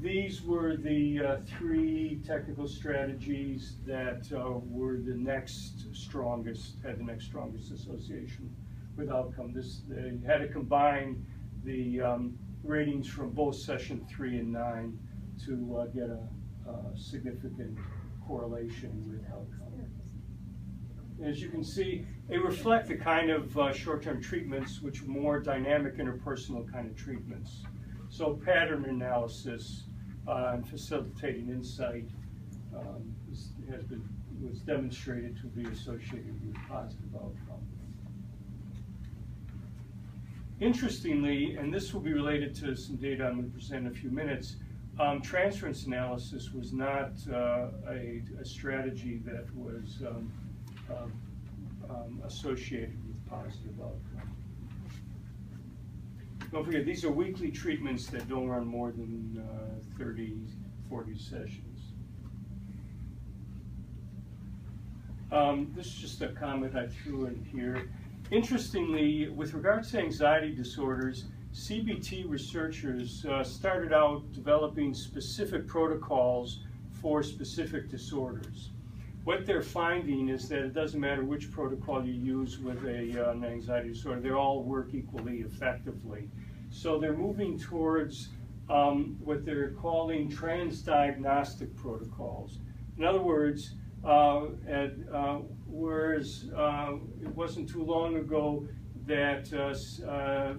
These were the 3 technical strategies that were the next strongest, had the next strongest association with outcome. They had to combine the ratings from both session 3 and 9 to get a significant correlation with outcome. as you can see, they reflect the kind of short-term treatments which are more dynamic interpersonal kind of treatments. So pattern analysis and facilitating insight was demonstrated to be associated with positive outcome. Interestingly, and this will be related to some data I'm going to present in a few minutes, transference analysis was not a strategy that was associated with positive outcome. Don't forget, these are weekly treatments that don't run more than 30, 40 sessions. This is just a comment I threw in here. Interestingly, with regards to anxiety disorders, CBT researchers started out developing specific protocols for specific disorders. What they're finding is that it doesn't matter which protocol you use with an anxiety disorder, they all work equally effectively. So they're moving towards what they're calling transdiagnostic protocols. In other words, whereas it wasn't too long ago that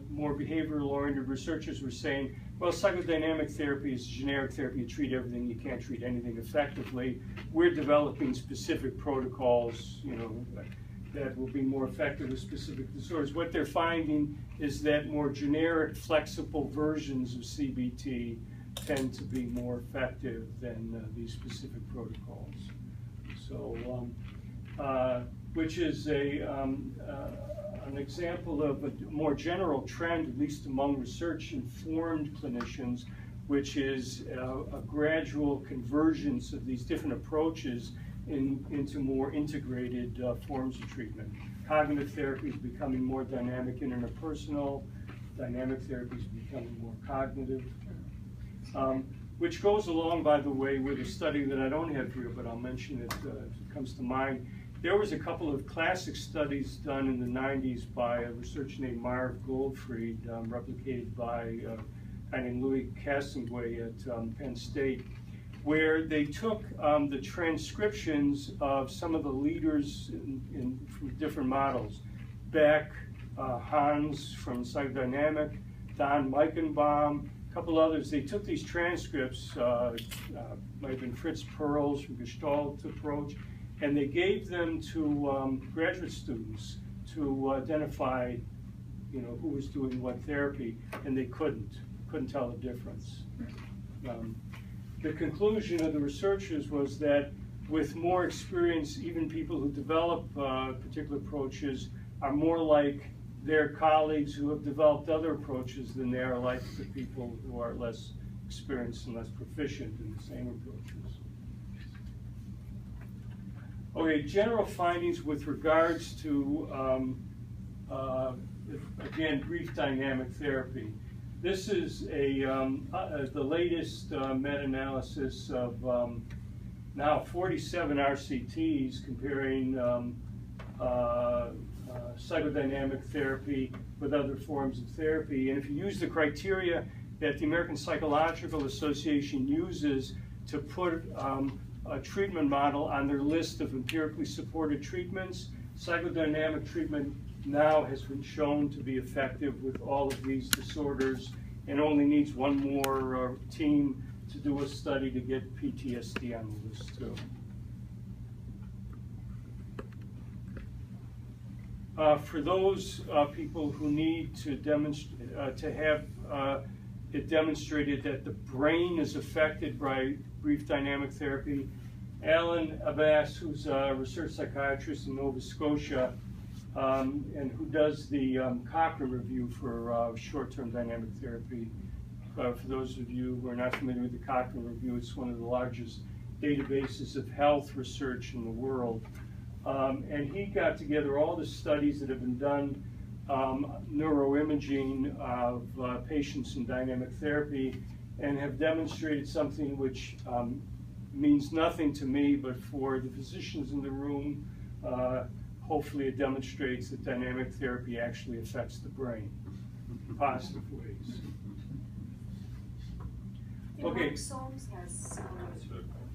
more behavioral-oriented researchers were saying, well, psychodynamic therapy is generic therapy, you treat everything, you can't treat anything effectively. We're developing specific protocols, that will be more effective with specific disorders. What they're finding is that more generic, flexible versions of CBT tend to be more effective than these specific protocols. So, which is an example of a more general trend, at least among research-informed clinicians, which is a gradual convergence of these different approaches into more integrated forms of treatment. Cognitive therapy is becoming more dynamic and interpersonal. Dynamic therapy is becoming more cognitive. Which goes along, by the way, with a study that I don't have here, but I'll mention it if it comes to mind. There was a couple of classic studies done in the 90s by a researcher named Marv Goldfried, replicated by a guy named Louis Castonguay at Penn State, where they took the transcriptions of some of the leaders from different models. Beck, Hans from Psychodynamic, Don Meichenbaum, a couple others. They took these transcripts, might have been Fritz Perls from Gestalt approach, and they gave them to graduate students to identify, who was doing what therapy, and they couldn't tell the difference. The conclusion of the researchers was that with more experience, even people who develop particular approaches are more like their colleagues who have developed other approaches than they are like the people who are less experienced and less proficient in the same approaches. Okay, general findings with regards to, again, brief dynamic therapy. This is the latest meta-analysis of now 47 RCTs comparing psychodynamic therapy with other forms of therapy. And if you use the criteria that the American Psychological Association uses to put a treatment model on their list of empirically supported treatments, psychodynamic treatment now has been shown to be effective with all of these disorders and only needs one more team to do a study to get PTSD on the list too. For those people who need to demonstrate, to have it demonstrated that the brain is affected by brief dynamic therapy, Alan Abbas, who's a research psychiatrist in Nova Scotia, and who does the Cochrane review for short-term dynamic therapy. For those of you who are not familiar with the Cochrane review, it's one of the largest databases of health research in the world. And he got together all the studies that have been done, neuroimaging of patients in dynamic therapy, and have demonstrated something which means nothing to me, but for the physicians in the room, hopefully it demonstrates that dynamic therapy actually affects the brain in positive ways. Okay.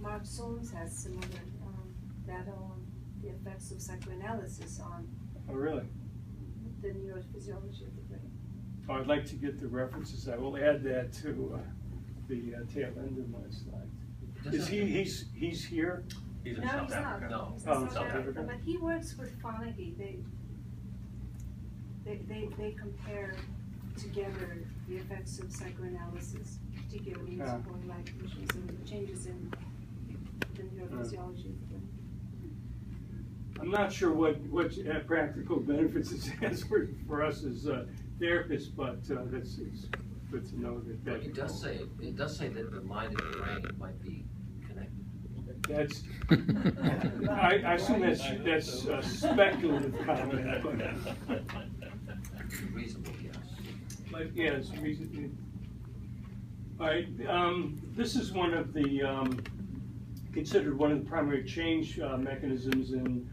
Mark Solms has similar data on the effects of psychoanalysis on Oh, really? the neurophysiology of the brain. Oh, I'd like to get the references. I will add that to the tail end of my slide. Is he's here? He's in No, South he's not. Africa. No. He's Oh, in South South Africa, Africa. but he works with Volney Gay. They compare together the effects of psychoanalysis, particularly in supporting light conditions and the changes in the neurophysiology of the brain. I'm not sure what practical benefits it has for us as therapists, but it's good to know that. But it does say that the mind and the brain might be connected. That's I assume that's a speculative comment, but Reasonable, yes. but yes, reasonable. All right, this is one of the considered one of the primary change mechanisms in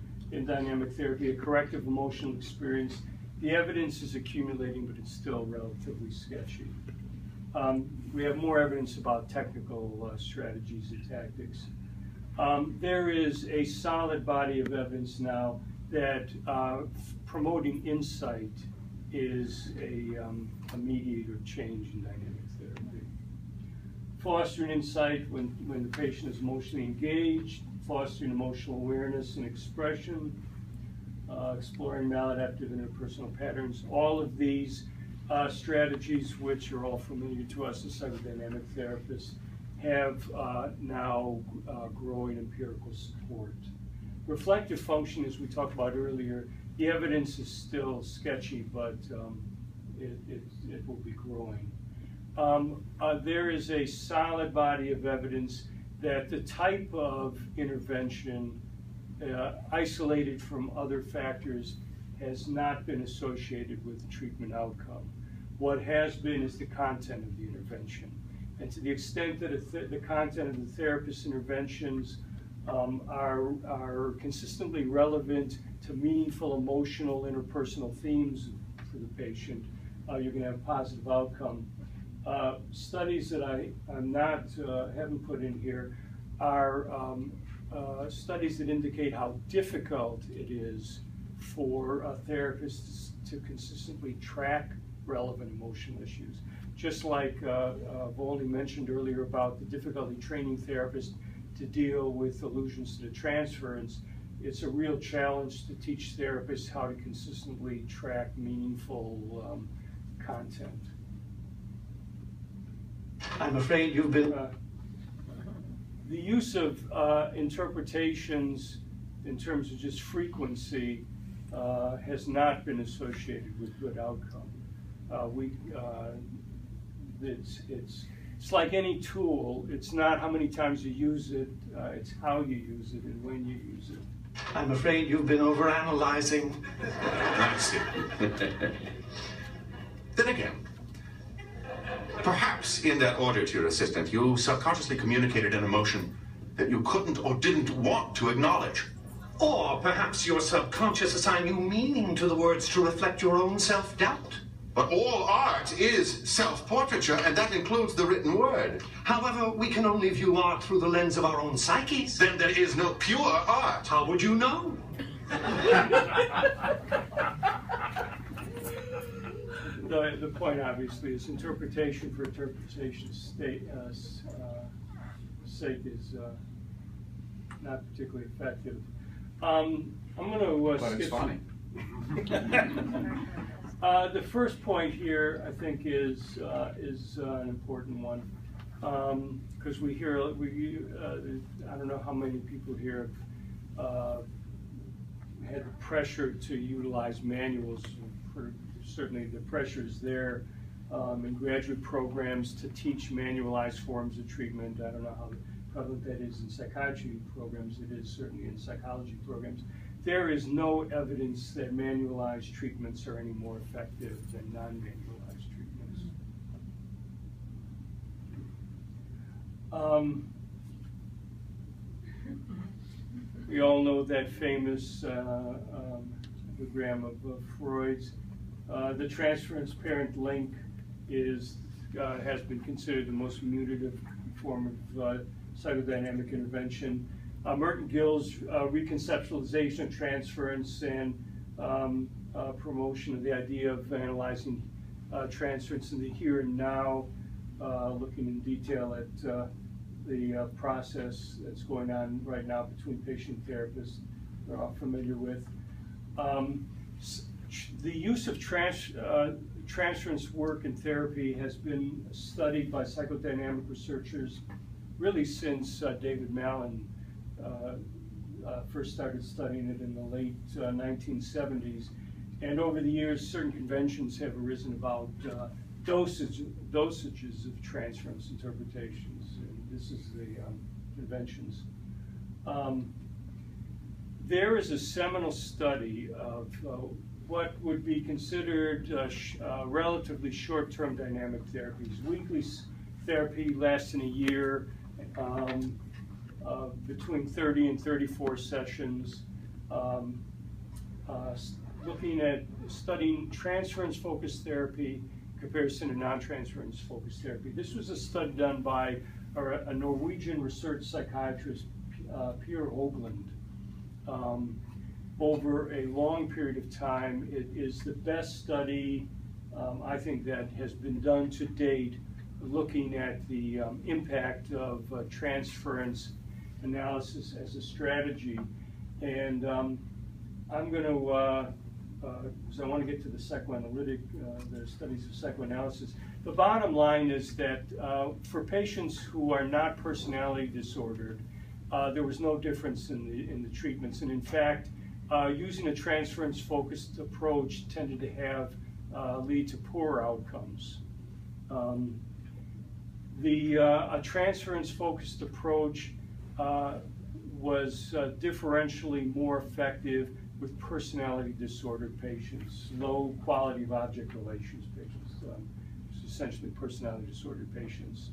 dynamic therapy, a corrective emotional experience. The evidence is accumulating, but it's still relatively sketchy. We have more evidence about technical strategies and tactics. There is a solid body of evidence now that promoting insight is a mediator of change in dynamic therapy. Fostering insight when the patient is emotionally engaged, fostering emotional awareness and expression, exploring maladaptive interpersonal patterns. All of these strategies, which are all familiar to us as psychodynamic therapists, have now growing empirical support. Reflective function, as we talked about earlier, the evidence is still sketchy, but it will be growing. There is a solid body of evidence that the type of intervention isolated from other factors has not been associated with the treatment outcome. What has been is the content of the intervention. And to the extent that the content of the therapist's interventions are consistently relevant to meaningful emotional interpersonal themes for the patient, you're going to have a positive outcome. Studies that haven't put in here are studies that indicate how difficult it is for therapists to consistently track relevant emotional issues. Just like Volney mentioned earlier about the difficulty training therapists to deal with allusions to the transference, it's a real challenge to teach therapists how to consistently track meaningful content. I'm afraid you've been... The use of interpretations in terms of just frequency has not been associated with good outcome. It's like any tool. It's not how many times you use it, it's how you use it and when you use it. I'm afraid you've been overanalyzing. I see. Then again, perhaps in that order to your assistant, you subconsciously communicated an emotion that you couldn't or didn't want to acknowledge. Or perhaps your subconscious assigned new meaning to the words to reflect your own self-doubt. But all art is self-portraiture, and that includes the written word. However, we can only view art through the lens of our own psyches. Then there is no pure art. How would you know? The point, obviously, is interpretation for interpretation's sake is not particularly effective. I'm going to But skip. it's funny. The first point here, I think, is an important one because we hear I don't know how many people here have had the pressure to utilize manuals. Certainly, the pressure is there in graduate programs to teach manualized forms of treatment. I don't know how prevalent that is in psychiatry programs. It is certainly in psychology programs. There is no evidence that manualized treatments are any more effective than non-manualized treatments. We all know that famous epigram of Freud's. The transference-parent link has been considered the most mutative form of psychodynamic intervention. Merton Gill's reconceptualization of transference and promotion of the idea of analyzing transference in the here and now, looking in detail at the process that's going on right now between patient and therapist, we're all familiar with. The use of transference work in therapy has been studied by psychodynamic researchers really since David Malin first started studying it in the late 1970s. And over the years, certain conventions have arisen about dosages of transference interpretations. And this is the conventions. There is a seminal study of what would be considered relatively short-term dynamic therapies. Weekly therapy lasting a year, between 30 and 34 sessions, looking at studying transference-focused therapy in comparison to non-transference-focused therapy. This was a study done by a Norwegian research psychiatrist, Per Hoagland, over a long period of time. It is the best study, I think, that has been done to date looking at the impact of transference analysis as a strategy. And I'm going to, because I want to get to the psychoanalytic, the studies of psychoanalysis. The bottom line is that for patients who are not personality disordered, there was no difference in the treatments. And in fact, using a transference-focused approach tended to have lead to poorer outcomes. A transference-focused approach was differentially more effective with personality disordered patients, low quality of object relations patients, essentially personality disordered patients.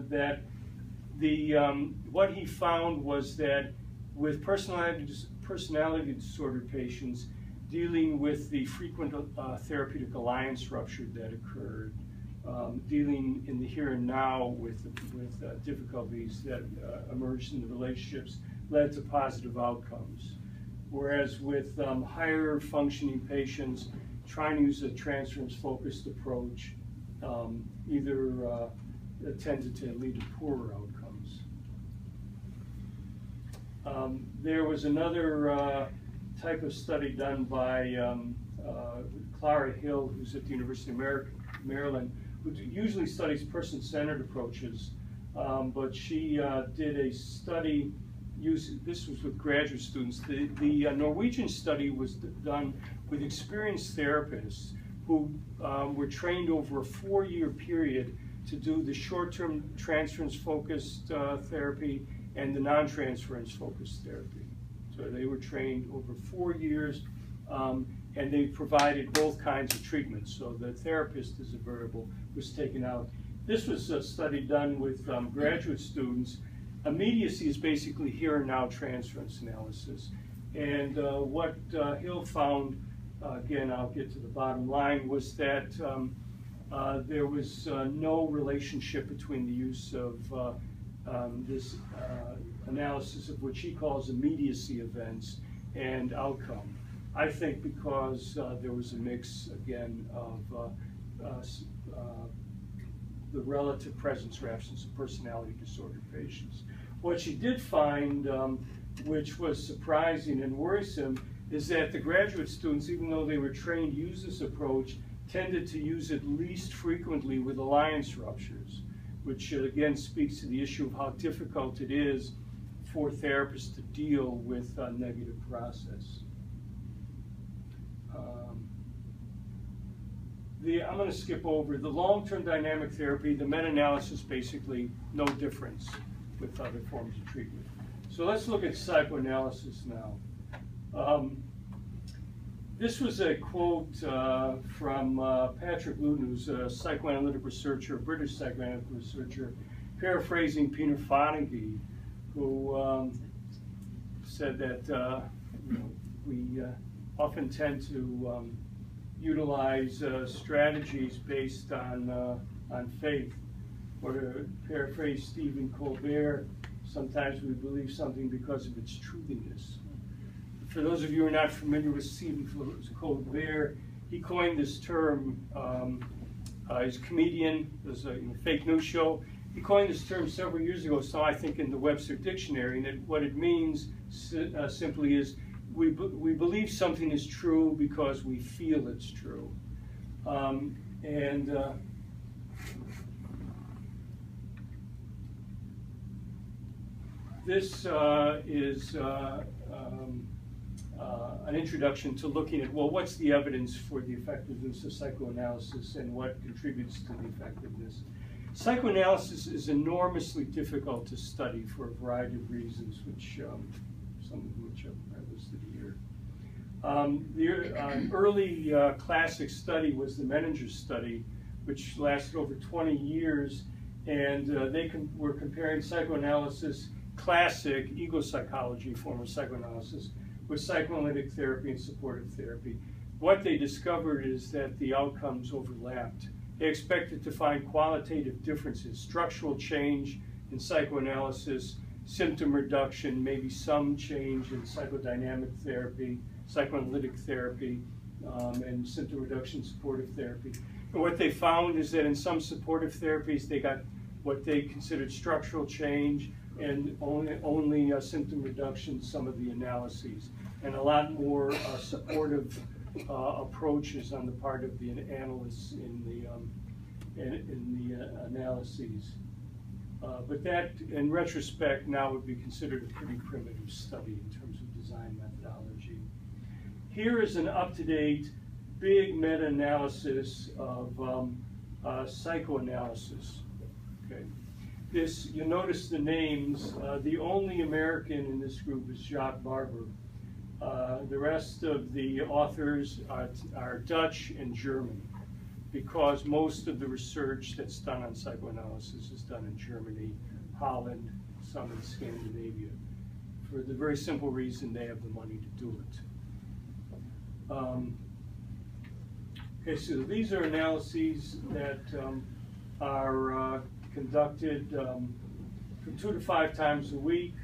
That what he found was that with personality disordered patients, dealing with the frequent therapeutic alliance rupture that occurred, dealing in the here and now with difficulties that emerged in the relationships led to positive outcomes. Whereas with higher functioning patients, trying to use a transference-focused approach either tended to lead to poorer outcomes. There was another type of study done by Clara Hill, who's at the University of Maryland, who usually studies person-centered approaches, but she did a study, this was with graduate students. The Norwegian study was done with experienced therapists who were trained over a 4-year period to do the short-term transference-focused therapy and the non-transference-focused therapy. So they were trained over 4 years, and they provided both kinds of treatments. So the therapist as a variable was taken out. This was a study done with graduate students. Immediacy is basically here and now transference analysis. And what Hill found, again, I'll get to the bottom line, was that there was no relationship between the use of this analysis of what she calls immediacy events and outcome. I think because there was a mix, again, of the relative presence or absence of personality disordered patients. What she did find, which was surprising and worrisome, is that the graduate students, even though they were trained to use this approach, tended to use it least frequently with alliance ruptures, which again speaks to the issue of how difficult it is for therapists to deal with a negative process. I'm going to skip over the long-term dynamic therapy. The meta-analysis basically no difference with other forms of treatment. So let's look at psychoanalysis now. This was a quote from Patrick Luton, who's a psychoanalytic researcher, a British psychoanalytic researcher, paraphrasing Peter Volney, who said that we often tend to utilize strategies based on faith. Or to paraphrase Stephen Colbert, Sometimes we believe something because of its truthiness. For those of you who are not familiar with Stephen Colbert, he coined this term. He's a comedian. There's a fake news show. He coined this term several years ago, so I think in the Webster Dictionary, and what it means simply is we believe something is true because we feel it's true. This is an introduction to looking at, well, what's the evidence for the effectiveness of psychoanalysis and what contributes to the effectiveness? Psychoanalysis is enormously difficult to study for a variety of reasons, which some of which are listed here. The early classic study was the Menninger study, which lasted over 20 years, and they were comparing psychoanalysis, classic ego psychology form of psychoanalysis, with psychoanalytic therapy and supportive therapy. What they discovered is that the outcomes overlapped. They expected to find qualitative differences, structural change in psychoanalysis, symptom reduction, maybe some change in psychodynamic therapy, psychoanalytic therapy, and symptom reduction supportive therapy. And what they found is that in some supportive therapies, they got what they considered structural change and only symptom reduction, some of the analyses, and a lot more supportive approaches on the part of the analysts in the analyses. But that, in retrospect, now would be considered a pretty primitive study in terms of design methodology. Here is an up-to-date, big meta-analysis of psychoanalysis. Okay. You'll notice the names. The only American in this group is Jacques Barber. The rest of the authors are Dutch and German, because most of the research that's done on psychoanalysis is done in Germany, Holland, some in Scandinavia, for the very simple reason they have the money to do it. Okay, so these are analyses that are conducted from 2 to 5 times a week.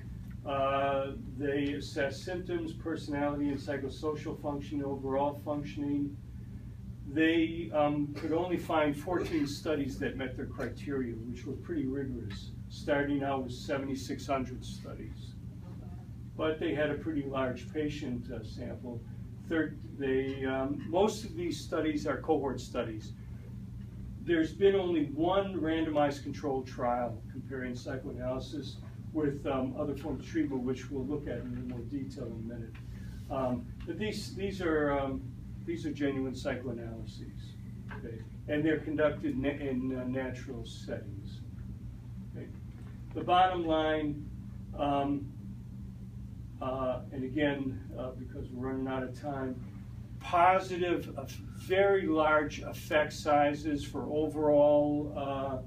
They assess symptoms, personality, and psychosocial functioning, overall functioning. They could only find 14 studies that met their criteria, which were pretty rigorous, starting out with 7,600 studies. But they had a pretty large patient sample. Most of these studies are cohort studies. There's been only one randomized controlled trial comparing psychoanalysis with other forms of treatment, which we'll look at in more detail in a minute. But these are genuine psychoanalyses, okay? And they're conducted in natural settings. Okay? The bottom line, and again, because we're running out of time, positive, very large effect sizes for overall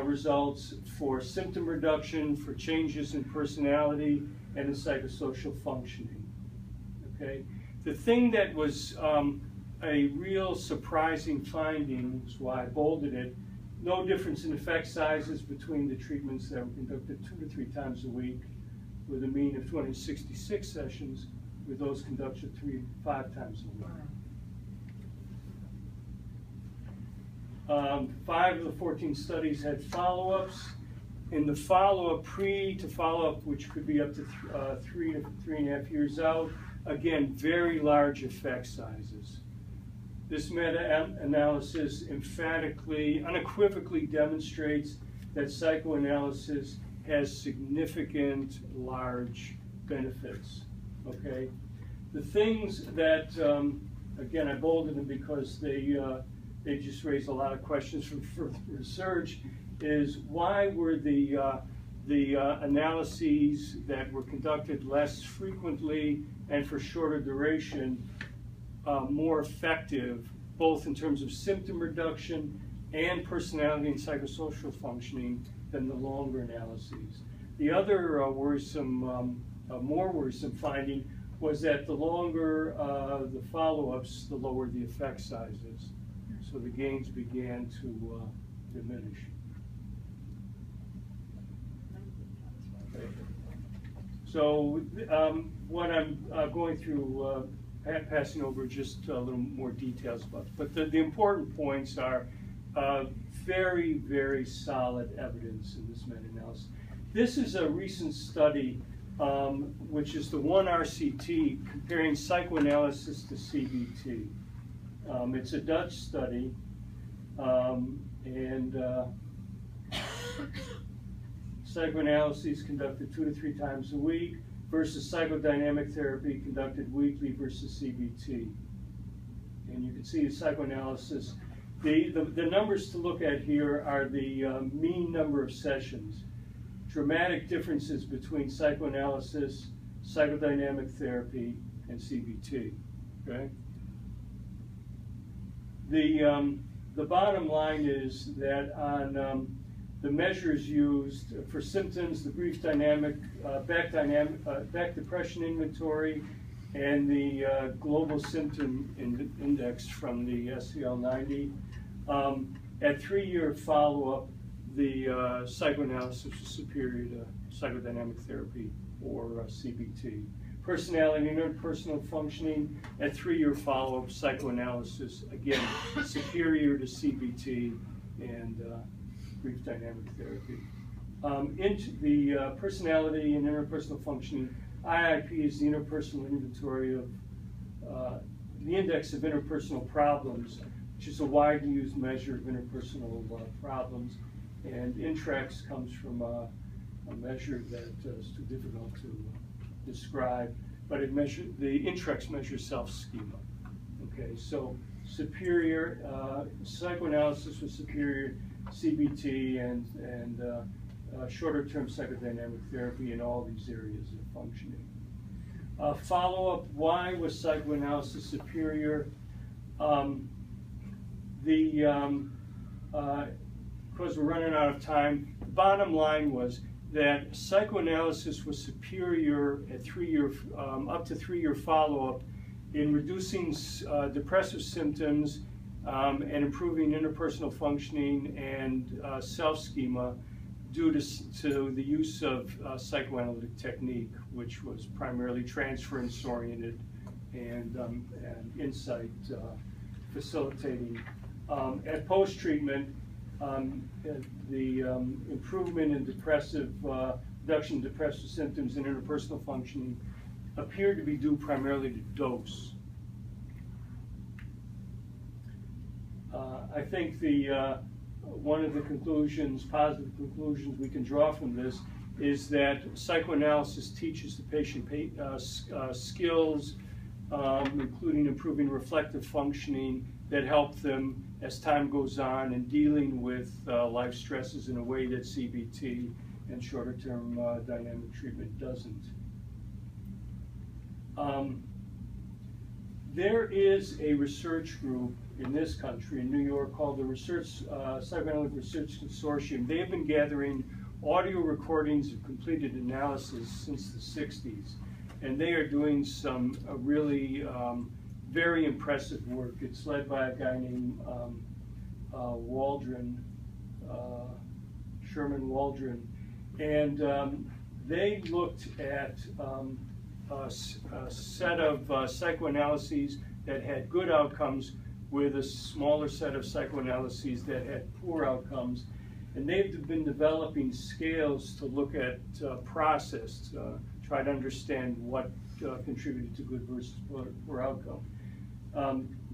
results, for symptom reduction, for changes in personality, and in psychosocial functioning. Okay? The thing that was a real surprising finding, is why I bolded it, no difference in effect sizes between the treatments that were conducted 2 to 3 times a week, with a mean of 266 sessions, with those conducted 3 to 5 times a week. 5 of the 14 studies had follow-ups. In the follow-up, pre to follow-up, which could be up to 3 to 3.5 years out, again, very large effect sizes. This meta-analysis emphatically, unequivocally demonstrates that psychoanalysis has significant, large benefits. Okay, the things that, again, I bolded them because they just raise a lot of questions from further research, is why were the analyses that were conducted less frequently and for shorter duration more effective, both in terms of symptom reduction and personality and psychosocial functioning, than the longer analyses. The other more worrisome finding was that the longer the follow-ups, the lower the effect sizes. So the gains began to diminish. Okay. So what I'm going through, passing over just a little more details about, but the important points are very, very solid evidence in this meta-analysis. This is a recent study, which is the 1RCT comparing psychoanalysis to CBT. It's a Dutch study, and psychoanalysis conducted 2 to 3 times a week versus psychodynamic therapy conducted weekly versus CBT. And you can see the psychoanalysis. The numbers to look at here are the mean number of sessions. Dramatic differences between psychoanalysis, psychodynamic therapy, and CBT. Okay. The bottom line is that on the measures used for symptoms, the brief dynamic, back depression inventory, and the global symptom index from the SCL-90. At 3-year follow-up, the psychoanalysis was superior to psychodynamic therapy or CBT. Personality and interpersonal functioning, at 3-year follow-up, psychoanalysis, again, superior to CBT and brief dynamic therapy. Into the personality and interpersonal functioning, IIP is the interpersonal inventory of the index of interpersonal problems, which is a widely used measure of interpersonal problems. And INTREX comes from a measure that is too difficult to describe, but the INTREX measures self-schema. Okay, so superior, psychoanalysis was superior, CBT and shorter-term psychodynamic therapy in all these areas of functioning. Follow-up, why was psychoanalysis superior? Because we're running out of time, the bottom line was that psychoanalysis was superior at 3-year, up to 3-year follow-up in reducing depressive symptoms and improving interpersonal functioning and self-schema due to the use of psychoanalytic technique, which was primarily transference-oriented and insight facilitating. At post-treatment, the improvement in reduction in depressive symptoms and interpersonal functioning appeared to be due primarily to dose. I think one of the conclusions, positive conclusions we can draw from this is that psychoanalysis teaches the patient skills, including improving reflective functioning that help them as time goes on in dealing with life stresses in a way that CBT and shorter-term dynamic treatment doesn't. There is a research group in this country, in New York, called the Psychoanalytic Research Consortium. They have been gathering audio recordings of completed analysis since the 60s, and they are doing some really very impressive work. It's led by a guy named Waldron, Sherman Waldron, and they looked at a set of psychoanalyses that had good outcomes with a smaller set of psychoanalyses that had poor outcomes. And they've been developing scales to look at process, try to understand what contributed to good versus poor outcome.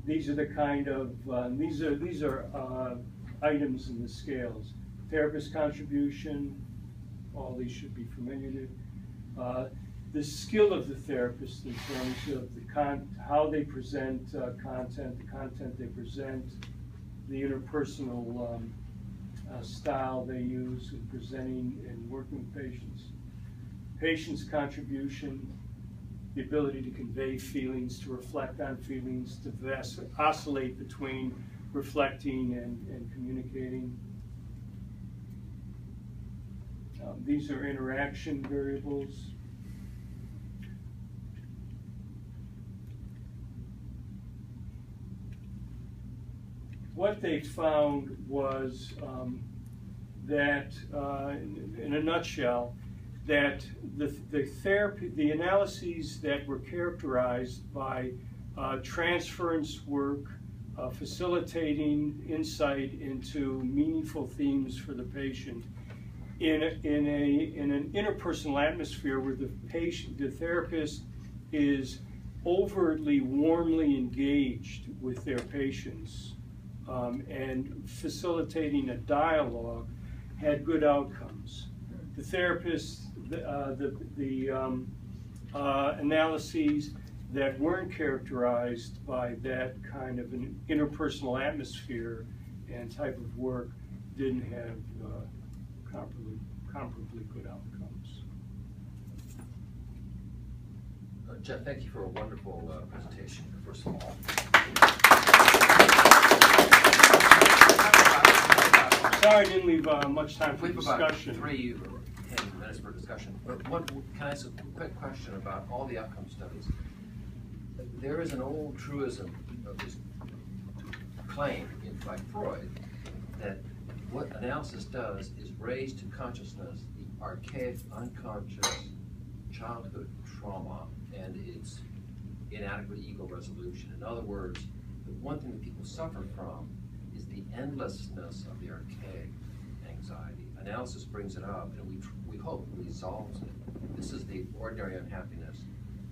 These are the kind of, these are items in the scales. Therapist contribution, all these should be familiar to. The skill of the therapist in terms of how they present content, the content they present, the interpersonal style they use in presenting and working with patients. Patient's contribution, the ability to convey feelings, to reflect on feelings, to oscillate between reflecting and communicating. These are interaction variables. What they found was that, in a nutshell, that the analyses that were characterized by transference work, facilitating insight into meaningful themes for the patient in an interpersonal atmosphere where the therapist is overtly, warmly engaged with their patients and facilitating a dialogue, had good outcomes. The therapist, the analyses that weren't characterized by that kind of an interpersonal atmosphere and type of work didn't have comparably good outcomes. Jeff, thank you for a wonderful presentation, first of all. Sorry I didn't leave much time for We've discussion. about 3 or 10 minutes for discussion. But can I ask a quick question about all the outcome studies? There is an old truism of this claim by Freud that what analysis does is raise to consciousness the archaic, unconscious childhood trauma and its inadequate ego resolution. In other words, the one thing that people suffer from is the endlessness of the archaic anxiety. Analysis brings it up, and we hope resolves it. This is the ordinary unhappiness,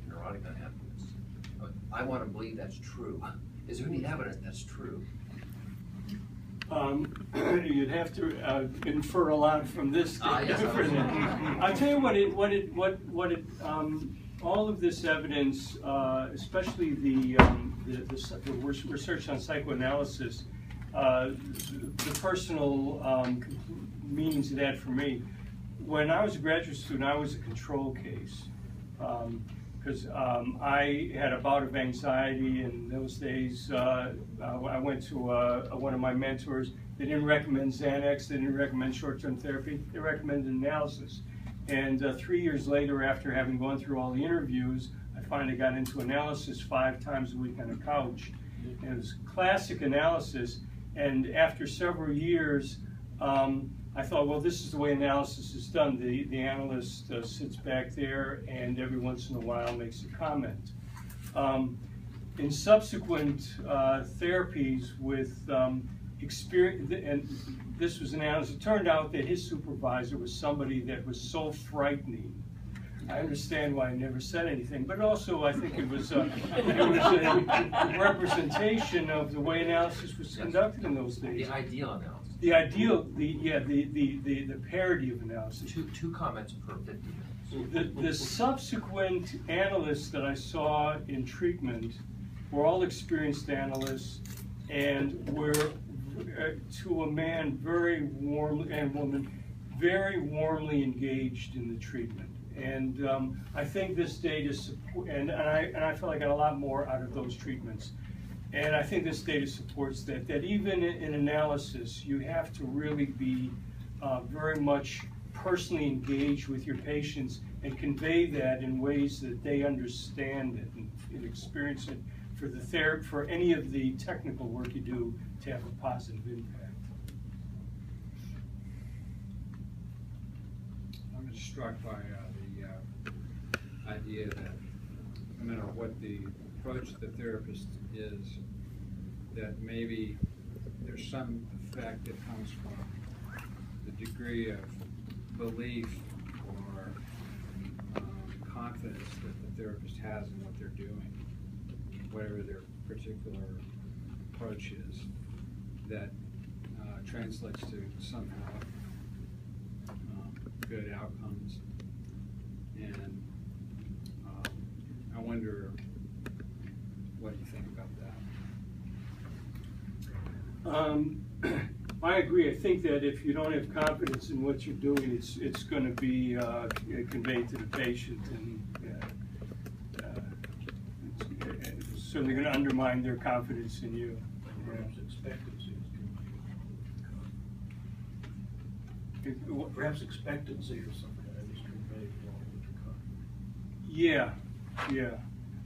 neurotic unhappiness. But I want to believe that's true. Is there any evidence that's true? You'd have to infer a lot from this. Yes, I'll tell you all of this evidence, especially the research on psychoanalysis, the personal meanings of that for me. When I was a graduate student, I was a control case. Because I had a bout of anxiety in those days. I went to one of my mentors. They didn't recommend Xanax, they didn't recommend short-term therapy, they recommended analysis. And 3 years later, after having gone through all the interviews, I finally got into analysis 5 times a week on a couch. And it was classic analysis, and after several years, I thought, well, this is the way analysis is done. The analyst sits back there and every once in a while makes a comment. In subsequent therapies with experience, and this was an analyst, it turned out that his supervisor was somebody that was so frightening. I understand why I never said anything, but also I think it was a representation of the way analysis was conducted in those days. The ideal analysis. The ideal, the parody of analysis. Two comments per 50 minutes. The subsequent analysts that I saw in treatment were all experienced analysts and were, to a man, very warmly, and woman, very warmly engaged in the treatment. And I think this data support, and I feel like I got a lot more out of those treatments. And I think this data supports that even in analysis, you have to really be very much personally engaged with your patients and convey that in ways that they understand it and experience it for any of the technical work you do to have a positive impact. I'm just struck by the idea that no matter what the approach to the therapist is, that maybe there's some effect that comes from the degree of belief or confidence that the therapist has in what they're doing, whatever their particular approach is, that translates to somehow good outcomes. And I wonder what you think about that. I agree. I think that if you don't have confidence in what you're doing, it's going to be conveyed to the patient, and it's certainly going to undermine their confidence in you. Perhaps expectancy is conveyed. Perhaps expectancy or something is conveyed along with the confidence. Yeah.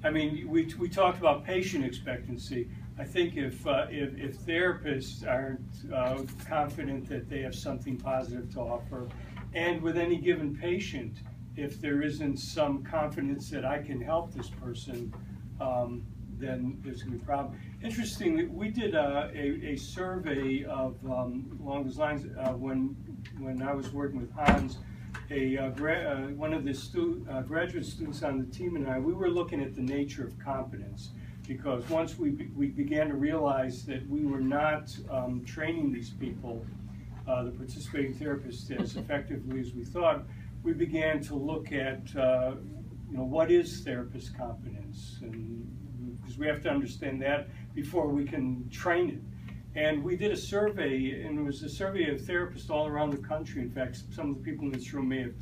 I mean, we talked about patient expectancy. I think if therapists aren't confident that they have something positive to offer, and with any given patient, if there isn't some confidence that I can help this person, then there's going to be a problem. Interestingly, we did a survey of along those lines when I was working with Hans. One of the graduate students on the team and I, we were looking at the nature of competence, because once we began to realize that we were not training these people, the participating therapists, as effectively as we thought, we began to look at what is therapist competence, and because we have to understand that before we can train it. And we did a survey, and it was a survey of therapists all around the country. In fact, some of the people in this room may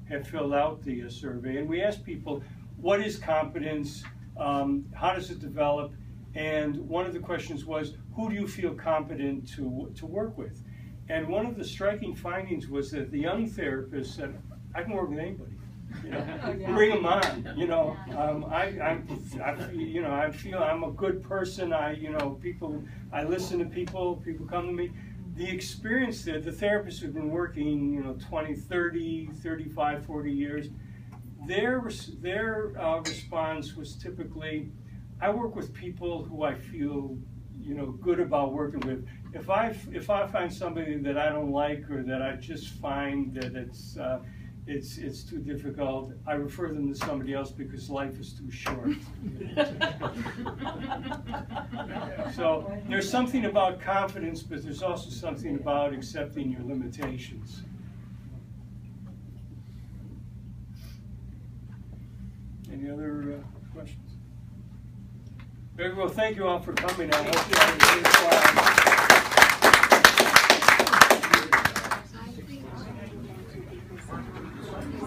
have filled out the survey. And we asked people, what is competence? How does it develop? And one of the questions was, who do you feel competent to work with? And one of the striking findings was that the young therapists said, I can work with anybody. Bring them on. I feel I'm a good person. I listen to people. People come to me. The experience that the therapists who've been working, 20, 30, 35, 40 years, their response was typically, I work with people who I feel, good about working with. If I find somebody that I don't like, or that I just find that it's too difficult, I refer them to somebody else, because life is too short. So there's something about confidence, but there's also something about accepting your limitations. Any other questions? Very well, thank you all for coming. I hope you had a good time.